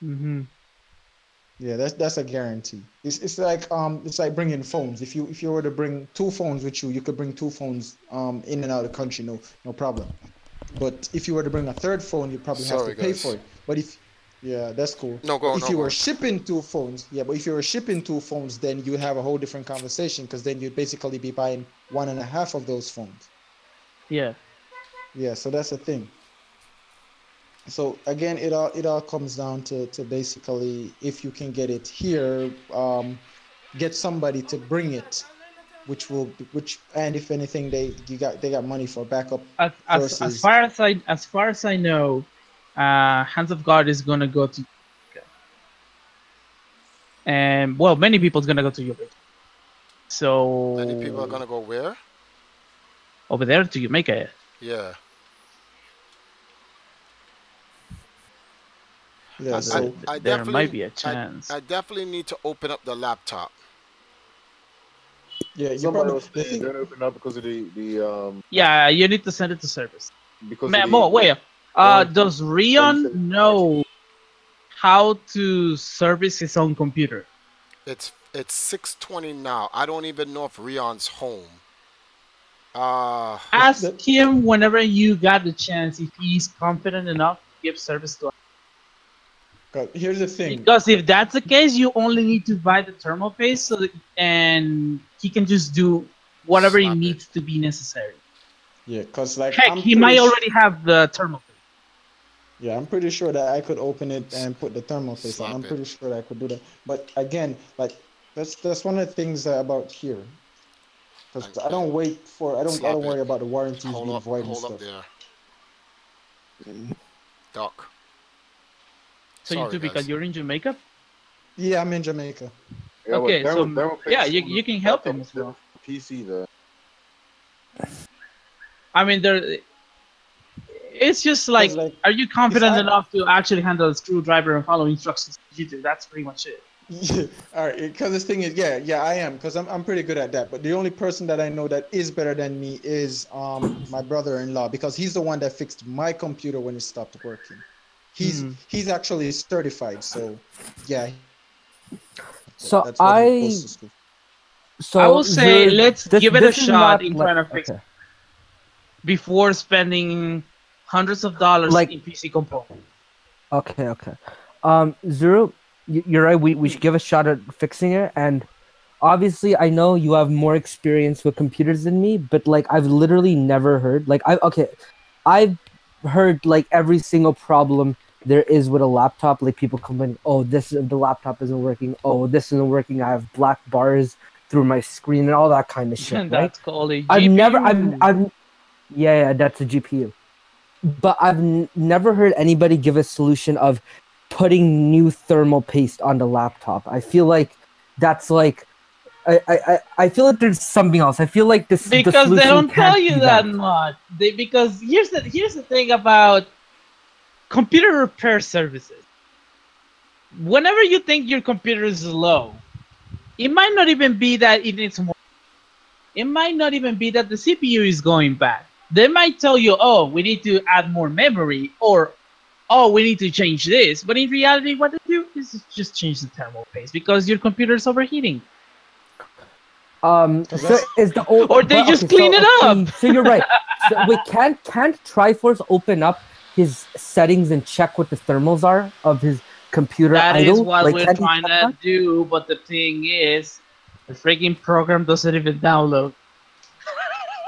Mm-hmm. Yeah, that's a guarantee. It's like bringing phones. If you were to bring two phones with you, you could bring two phones in and out of the country, no problem. But if you were to bring a third phone, you probably have Sorry, to pay guys. for it. But yeah, that's cool. No, go. If No, you go. were shipping two phones, yeah, but if you were shipping two phones, then you have a whole different conversation because then you'd basically be buying one and a half of those phones. Yeah. Yeah, so that's the thing. So again, it all comes down to basically if you can get it here, get somebody to bring it, and if anything they got money for backup As versus far as I know, Hands of God is gonna go to, and well, many people's gonna go to Jamaica. So Many people are gonna go where? over there to Jamaica. Yeah. yeah. So I There definitely, might be a chance. I definitely need to open up the laptop. yeah, you Somebody probably was the saying thing. don't open up because of the Yeah, you need to send it to service. because Man, of Mo, wait. warranty. Does Rion know how to service his own computer? It's 6:20 now. I don't even know if Rion's home. Ask him whenever you got the chance if he's confident enough to give service to us. Here's the thing. Because if that's the case, you only need to buy the thermal paste and he can just do whatever he Slap it. needs to be necessary. Yeah, because like Heck, he might already have the thermal paste. Yeah, I'm pretty sure that I could open it and put the thermal paste on. Slap I'm it. pretty sure that I could do that. But again, like that's one of the things about here. Because I don't Slap it. worry about the warranties Hold being up, void and hold stuff. up there. Duck. So Sorry, you do because guys. you're in Jamaica? Yeah, I'm in Jamaica. Yeah, but Okay, so thermal yeah, paste you can help him as well. PC though. I mean, it's just like, like, are you confident I- enough to actually handle a screwdriver and follow instructions you do? That's pretty much it. Yeah, all right. Because this thing is, yeah, I am. Because I'm pretty good at that. But the only person that I know that is better than me is my brother-in-law, because he's the one that fixed my computer when it stopped working. He's actually certified. So yeah. So That's what he goes to school. So I will say, let's give it a this is shot not in like- trying to fix okay. it before spending hundreds of dollars Like- in PC components. Okay. Zero, you're right. We should give a shot at fixing it. And obviously, I know you have more experience with computers than me, but like I've literally never heard I've heard like every single problem there is with a laptop. Like people complaining, oh, the laptop isn't working. Oh, this isn't working. I have black bars through my screen and all that kind of shit. And right? that's called a GPU. Yeah, that's a GPU. But I've never heard anybody give a solution of putting new thermal paste on the laptop. I feel like that's like I feel like there's something else. I feel like this the Because they solution don't can't tell you be that much. Because here's the thing about computer repair services. Whenever you think your computer is low, it might not even be that it needs more. It might not even be that the CPU is going bad. They might tell you, oh, we need to add more memory, or oh, we need to change this. But in reality, what they do is just change the thermal paste because your computer is overheating. So is the old Or they just clean it up. So you're right. So, wait, can't Triforce open up his settings and check what the thermals are of his computer That is idle? what Like, we're can he trying check to that? do, but the thing is, the freaking program doesn't even download.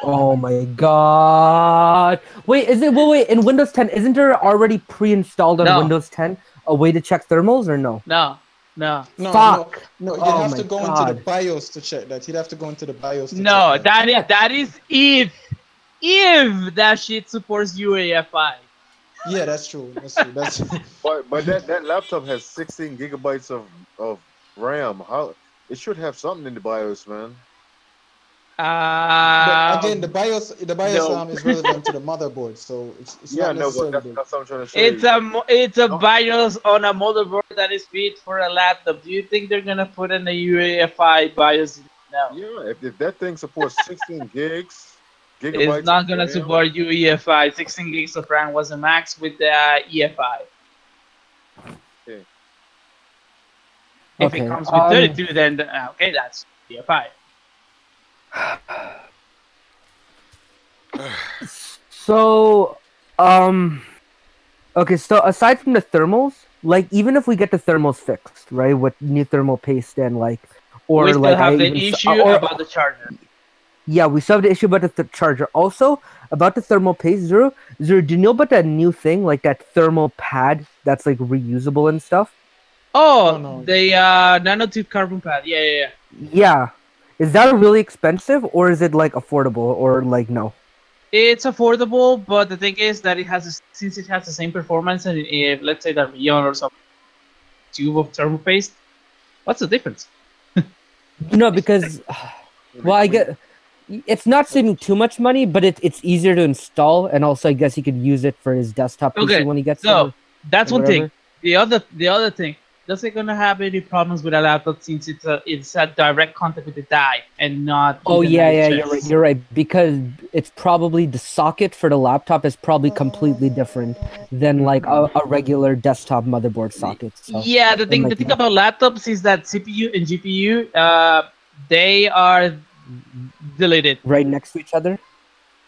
Oh my god! Wait, is it? Wait, wait. In Windows 10, isn't there already pre-installed on No, Windows 10 a way to check thermals or no? no, no, No, no, Fuck! no. You'd Oh have my to go into the god! BIOS to check that. You'd have to go into the BIOS to check no. that. Yeah. That is if that shit supports UEFI. Yeah, that's true. That's true. That's But that laptop has 16 gigabytes of RAM. How it should have something in the BIOS, man. but again, the BIOS No. is relevant to the motherboard, so it's Yeah, not no, but necessarily the that's what I'm trying to It's say. a No, BIOS on a motherboard that is fit for a laptop. Do you think they're gonna put in a UEFI BIOS? No, yeah, if that thing supports 16 it's gigabytes of not gonna RAM, support UEFI. 16 gigs of RAM was a max with the EFI. okay. If it Okay. comes with 32, then okay, that's EFI. So, um, okay. So aside from the thermals, like even if we get the thermals fixed, right, with new thermal paste and like, We or still like I have the even issue or about the charger. yeah, we still have the issue about the charger. Also about the thermal paste, Zero. Zero, do you know about that new thing, like that thermal pad that's like reusable and stuff? oh Oh, no. the nanotube carbon pad. Yeah, yeah, yeah. Yeah. Is that really expensive or is it like affordable or like no? It's affordable, but the thing is that since it has the same performance, and if let's say that Rion or some tube of thermal paste, what's the difference? No, because well, I Between get it's not saving too much money, but it's easier to install, and also I guess he could use it for his desktop PC Okay, when he gets it so or that's one thing. whatever. The other thing, does it gonna have any problems with a laptop since it's a direct contact with the die and not Oh with the yeah, night yeah, you're right. chips? You're right because it's probably the socket for the laptop is probably completely different than like a regular desktop motherboard socket. So Yeah, it the might be thing about laptops is that CPU and GPU, they are deleted. right next to each other.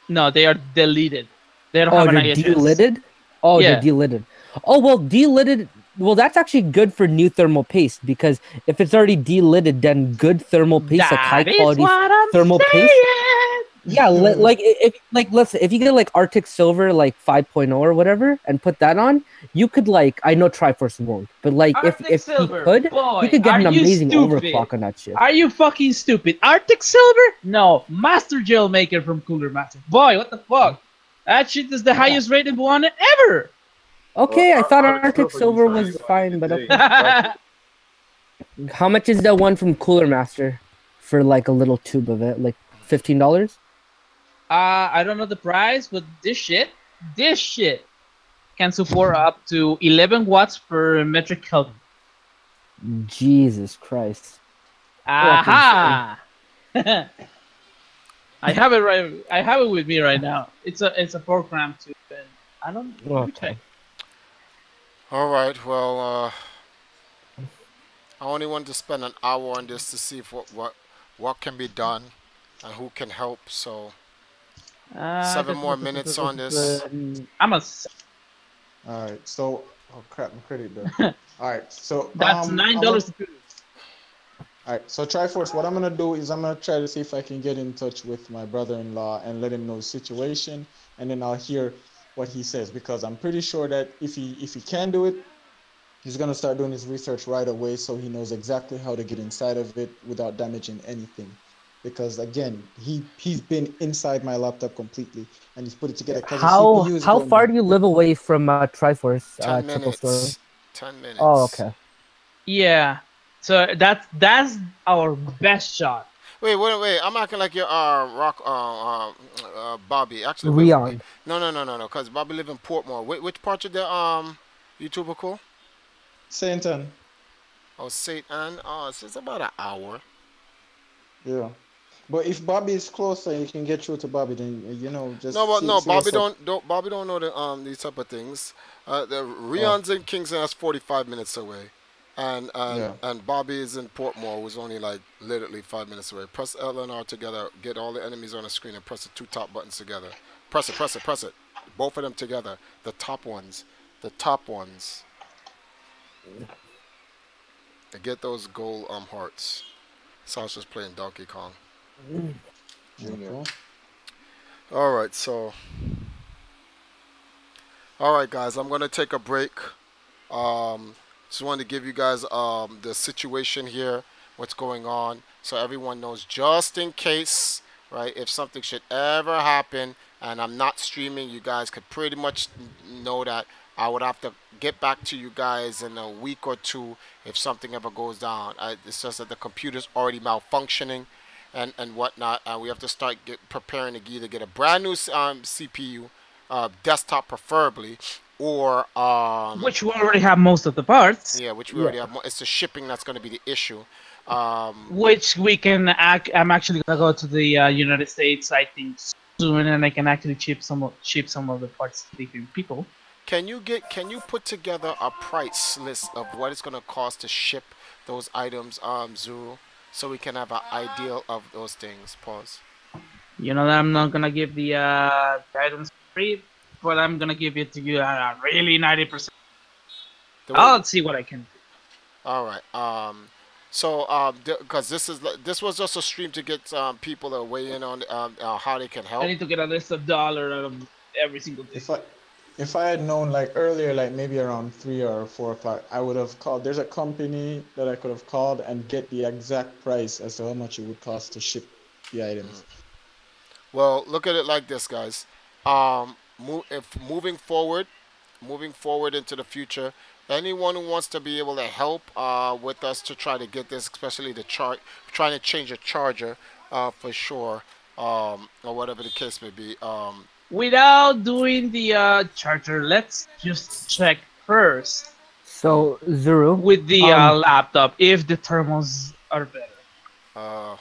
No, they are deleted. They don't Oh, have an they're IHS. delidded. Oh, they're Yeah, delidded. Oh well, delidded. Well, that's actually good for new thermal paste because if it's already delidded, then good thermal paste, like high that is quality what I'm thermal paste. saying. Yeah, like if like let's say if you get like Arctic Silver like 5.0 or whatever and put that on, you could like I know Triforce won't, but like Arctic if Silver, he boy, could get are an you amazing stupid? overclock on that shit. Are you fucking stupid? Arctic Silver? No, Master Gel Maker from Cooler Master. Boy, what the fuck? That shit is the highest rated one ever. Okay, I thought Onyx Arctic Silver used Silver to be was back fine, in the but day. okay. I How much is that one from Cooler Master for like a little tube of it? Like $15? I don't know the price, but this shit can support up to 11 watts per metric Kelvin. Jesus Christ. Aha! I have it right. I have it with me right now. It's a 4 gram tube, and I don't. Let me Okay. check. All right. Well, I only want to spend an hour on this to see if what can be done and who can help. So 7 more minutes on this. I'm a. All right. So, oh crap, my credit done. All right. So, That's $9 to put. all right. So, Triforce, what I'm gonna do is I'm gonna try to see if I can get in touch with my brother-in-law and let him know the situation, and then I'll hear what he says because I'm pretty sure that if he can do it, he's gonna start doing his research right away, so he knows exactly how to get inside of it without damaging anything. Because again, he's been inside my laptop completely, and he's put it together because the CPU is How going far down. do you live away from Triforce 10 Triple Storm? minutes. 10 Oh, minutes. okay. Yeah. So that's our best shot. Wait. I'm acting like you're rock Bobby. Actually, wait. Rion. No. Cause Bobby live in Portmore. Which part of the YouTuber call? Saint Anne. Oh, St. Anne. Oh, so it's about an hour. Yeah. But if Bobby is closer, you can get through to Bobby. Then just No, but no, see Bobby what's up. Bobby don't know these type of things. The Oh, Rion's in Kingston. That's 45 minutes away, and yeah. Bobby is in Portmore, was only like literally 5 minutes away. Press L and R together, get all the enemies on the screen, and press the two top buttons together. Press it. Both of them together. The top ones. To get those gold hearts. So I was just playing Donkey Kong. Junior. Okay. All right, so all right, guys, I'm gonna take a break. Um, just wanted to give you guys the situation here, what's going on, so everyone knows, just in case, right? If something should ever happen and I'm not streaming, you guys could pretty much know that I would have to get back to you guys in a week or two if something ever goes down. It's just that the computer's already malfunctioning and whatnot, and we have to start preparing to either get a brand new CPU, desktop preferably, or Which we already have most of the parts. yeah, which we Yeah. already have. It's the shipping that's going to be the issue. Um, Which we can I'm actually gonna go to the United States, I think, soon, and I can actually ship some of the parts to different people. can you put together a price list of what it's going to cost to ship those items, Zuru, so we can have an ideal of those things? Pause. You know that I'm not gonna give the items free, but I'm gonna give it to you at really 90%. The way, I'll see what I can do. all right. So because this was just a stream to get people to weigh in on how they can I help. need to get at least $1 out of every single thing. If I had known like earlier, like maybe around 3 or 4 o'clock, I would have called. There's a company that I could have called and get the exact price as to how much it would cost to ship the items. Well, look at it like this, guys. If moving forward into the future, anyone who wants to be able to help with us to try to get this, especially the chart, trying to change a charger, for sure, or whatever the case may be. Without doing the charger, let's just check first So Zuru, with the um, laptop if the thermals are better. Uh,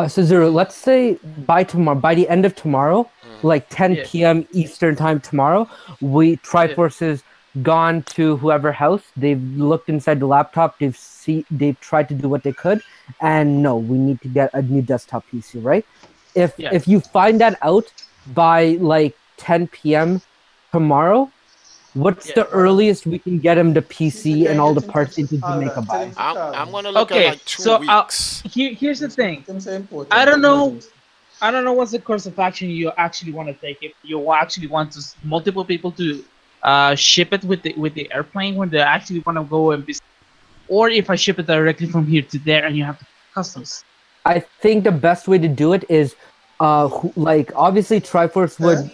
so Zuru, let's say by tomorrow, by the end of tomorrow, like 10 Yeah. p.m. Eastern time tomorrow, we Triforce has gone to whoever house. They've looked inside the laptop. They've tried to do what they could, and no, we need to get a new desktop PC, right? Yeah. If you find that out by like 10 p.m. tomorrow, what's Yeah. the earliest we can get him the PC and all the parts into All Jamaica right, tell by? him to I'm, call I'm me. gonna look Okay, at like 2 so weeks. here's the thing. Them say important. I don't know. I don't know what's the course of action you actually want to take. If you actually want to multiple people to ship it with the airplane when they actually want to go and visit, or if I ship it directly from here to there and you have to customs. I think the best way to do it is, like obviously Triforce would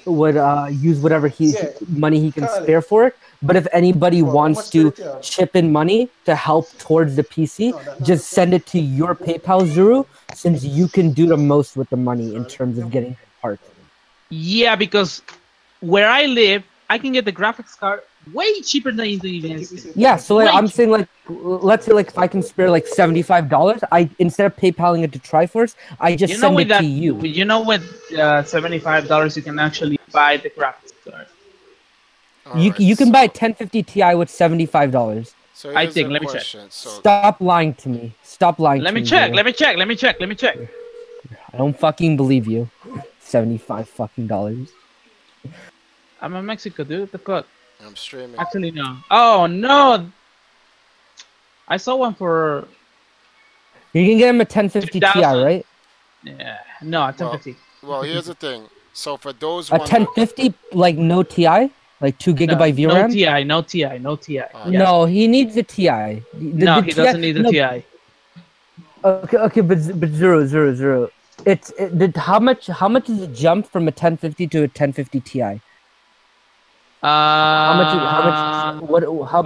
use whatever Yeah, money he can Carly. spare for it. But if anybody Well, how wants much to did it cost? chip in money to help towards the PC, No, that- just send it to your PayPal, Zuru, since you can do the most with the money in terms of getting the parts. Yeah, because where I live, I can get the graphics card way cheaper than in the United States. Yeah, so like, Way I'm cheaper. saying like, let's say like if I can spare like $75, I instead of PayPaling it to Triforce, I just You know send with it that, to you. you know with $75 you can actually buy the graphics card. You Alright, you can buy a so, 1050 Ti with $75. so I here's think, the let me check. question. So Stop lying to me. Stop lying Let to me me. check. Zuru. Let me check. Let me check. Let me check. Let me check. I don't fucking believe you. 75 fucking dollars. I'm in Mexico, dude. The fuck? I'm streaming. Actually, no. Oh no! I saw one for You can get him a 1050 Ti, 2,000. right? yeah. No, 1050. Well, here's the thing. So for those A wondering, 1050 like no Ti, like 2 No, gigabyte no VRAM. TI. No TI. No TI. Alright. Yeah. No, he needs a Ti. No, he doesn't need a no, TI. Okay, but zero. How much is it jump from a 1050 to a 1050 Ti? How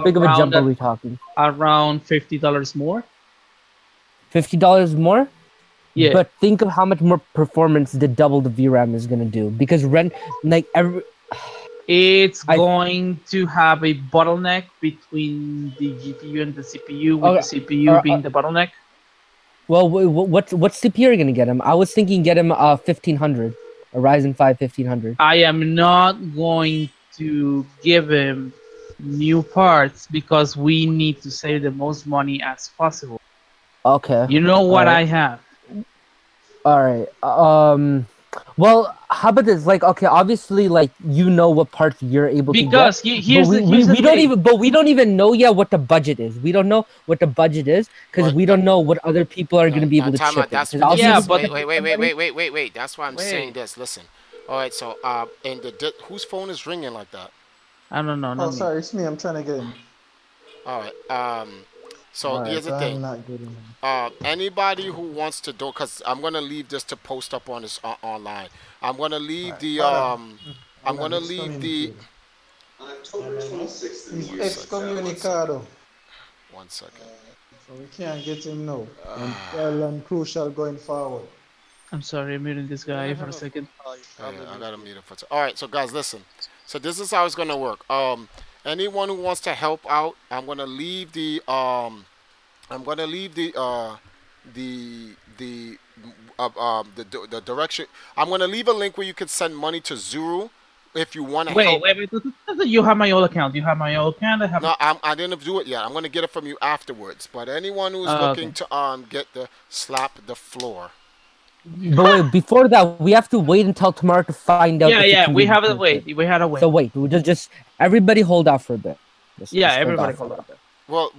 big of a around jump are that- we talking? Around $50 more. $50 more? Yeah. But think of how much more performance the double the VRAM is gonna do. Because It's I- going to have a bottleneck between the GPU and the CPU, with Okay, the CPU being the bottleneck. well, what CPU are you gonna get him? I was thinking get him a 1500, a Ryzen 5 1500. I am not going to give him new parts because we need to save the most money as possible. Okay. You know what Alright. I have? All right. Well, how about this? Like, okay, obviously, like you know what parts you're able to get, Because but here's the we don't thing. even, but we don't even know yet what the budget is. We don't know what the budget is because But we no, don't know what other people are going no, to be no, able to time out. chip in. That's Because this Yeah, obviously, is but wait, chip wait, in wait, wait, somebody. wait, wait, wait, wait. That's why I'm saying wait, this. Listen. All right, so and whose phone is ringing like that? I don't know, Oh, not me. sorry, it's me. I'm trying to get in. All right. So All right, here's the so thing. I'm not getting in. Anybody who wants to do, because I'm gonna leave this to post up on this online. I'm gonna All leave right, the hold on. I'm Hold on, gonna leave the excommunicated. Yeah, man. He's one second, one second, excommunicado. one second. So we can't get him now. And crucial going forward. I'm sorry, I'm muting this guy for a second. Yeah, I gotta mute it for. All right, so guys, listen. So this is how it's gonna work. Anyone who wants to help out, I'm gonna leave the direction. I'm gonna leave a link where you can send money to Zuru if you want to Wait, help. wait, wait. You have my old account. You have my old account. I have. No, I didn't do it yet. I'm gonna get it from you afterwards. But anyone who's Okay. looking to get the slap the floor. But wait, before that, we have to wait until tomorrow to find out Yeah, if it yeah. can We be have to recorded. wait. We had to wait. So wait, we just everybody hold off for a bit. Yeah, Just hold everybody off for a hold bit. on. Well,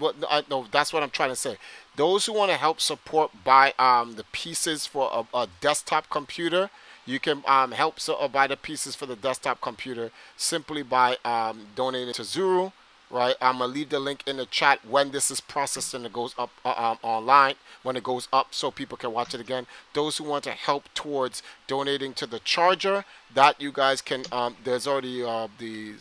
no, that's what I'm trying to say. Those who want to help support buy the pieces for a desktop computer, you can help buy the pieces for the desktop computer simply by donating to Zuru. Right, I'm gonna leave the link in the chat when this is processed and it goes up online. When it goes up, so people can watch it again. Those who want to help towards donating to the charger, that you guys can. There's already the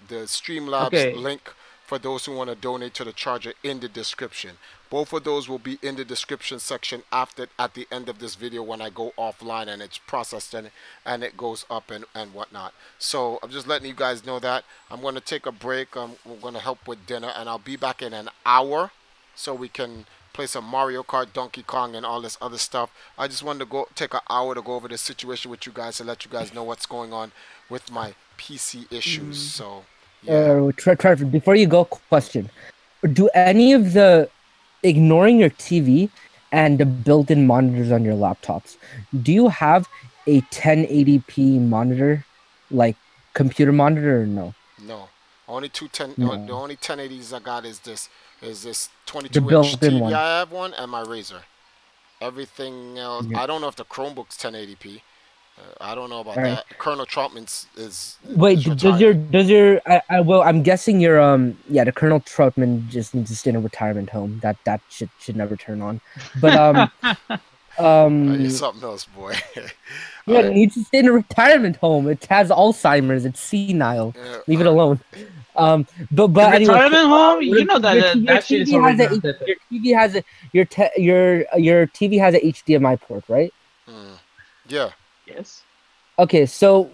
Streamlabs Okay. link for those who want to donate to the charger in the description. Both of those will be in the description section after at the end of this video when I go offline and it's processed and it goes up and whatnot. So I'm just letting you guys know that. I'm going to take a break. We're going to help with dinner and I'll be back in an hour so we can play some Mario Kart, Donkey Kong, and all this other stuff. I just wanted to go take an hour to go over this situation with you guys to let you guys know what's going on with my PC issues. So yeah. Trevor, before you go, question: do any of the ignoring your TV and the built-in monitors on your laptops, do you have a 1080p monitor, like computer monitor, or no? No, only the No, only 1080s I got is this the 22-inch built-in TV one. I have one and my Razer. Everything else, Yeah. I don't know if the Chromebook's 1080p. I don't know about All right. that. Colonel Troutman's Wait, is retired. I'm guessing your the Colonel Troutman just needs to stay in a retirement home. That should never turn on. But You're um something else, boy. yeah, All it right. needs to stay in a retirement home. It has Alzheimer's. It's senile. Yeah, Leave it all right. alone. The But anyway, retirement home. You know your that TV, your that shit is TV already has a not that. your TV has a your TV has a HDMI port, right? Mm. Yeah. Yes. Okay, so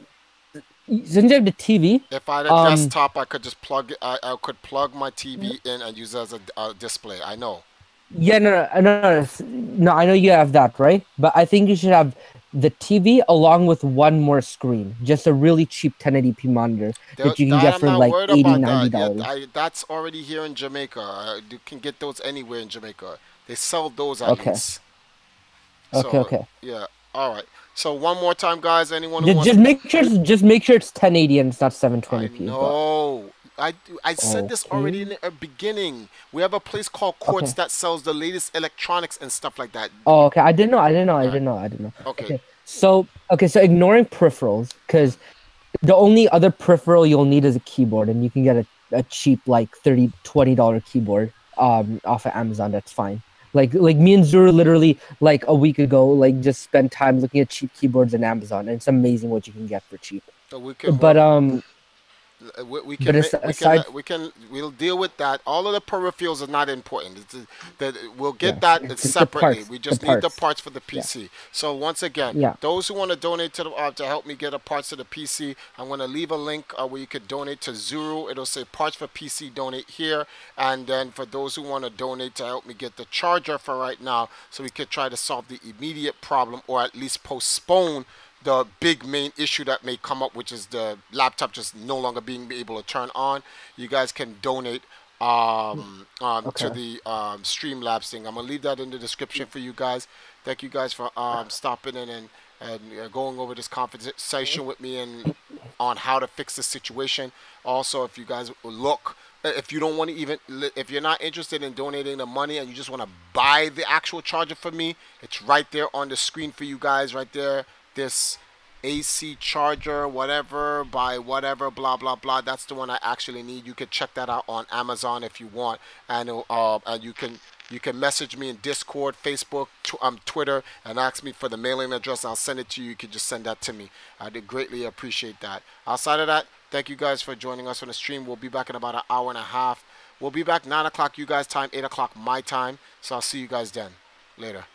since you have the TV, If I had a desktop, I could just plug it. I could plug my TV in and use it as a display. I know. yeah, no, I know you have that, right? But I think you should have the TV along with one more screen, just a really cheap 1080p monitor that you can That get I'm for not like worried 80 about 90 that. Yeah, dollars. that's already here in Jamaica. You can get those anywhere in Jamaica. They sell those at Okay, least. So okay. yeah, all right. So one more time, guys. Anyone who Just, wants, just make sure it's 1080 and it's not I 720p. But know. I said this already in okay, the beginning. We have a place called Quartz okay. that sells the latest electronics and stuff like that. Oh, okay. All right. I didn't know. Okay. So ignoring peripherals, because the only other peripheral you'll need is a keyboard, and you can get a cheap like $20 keyboard off of Amazon. That's fine. Like me and Zuru literally like a week ago like just spent time looking at cheap keyboards on Amazon, and it's amazing what you can get for cheap. So we can But we but can make, aside we'll deal with that. All of the peripherals are not important. That we'll yeah, get that it's just separately. We the just need the parts. parts for the Yeah, PC. So once again, yeah. those who want to donate to help me get the parts to the PC, I'm going to leave a link where you could donate to Zuru. It'll say parts for PC donate here, and then for those who want to donate to help me get the charger for right now, so we could try to solve the immediate problem or at least postpone the big main issue that may come up, which is the laptop just no longer being able to turn on. You guys can donate to Okay. the Streamlabs thing. I'm gonna leave that in the description for you guys. Thank you guys for stopping in and going over this conversation with me and on how to fix the situation. Also, if you guys look, if you don't want to even, if you're not interested in donating the money and you just want to buy the actual charger for me, it's right there on the screen for you guys, right there. This AC charger, whatever, by whatever, blah blah blah. That's the one I actually need. You can check that out on Amazon if you want, and you can message me in Discord, Facebook, Twitter, and ask me for the mailing address. I'll send it to you. You can just send that to me. I'd greatly appreciate that. Outside of that, thank you guys for joining us on the stream. We'll be back in about an hour and a half. We'll be back 9 o'clock you guys time, 8 o'clock my time. So I'll see you guys then. Later.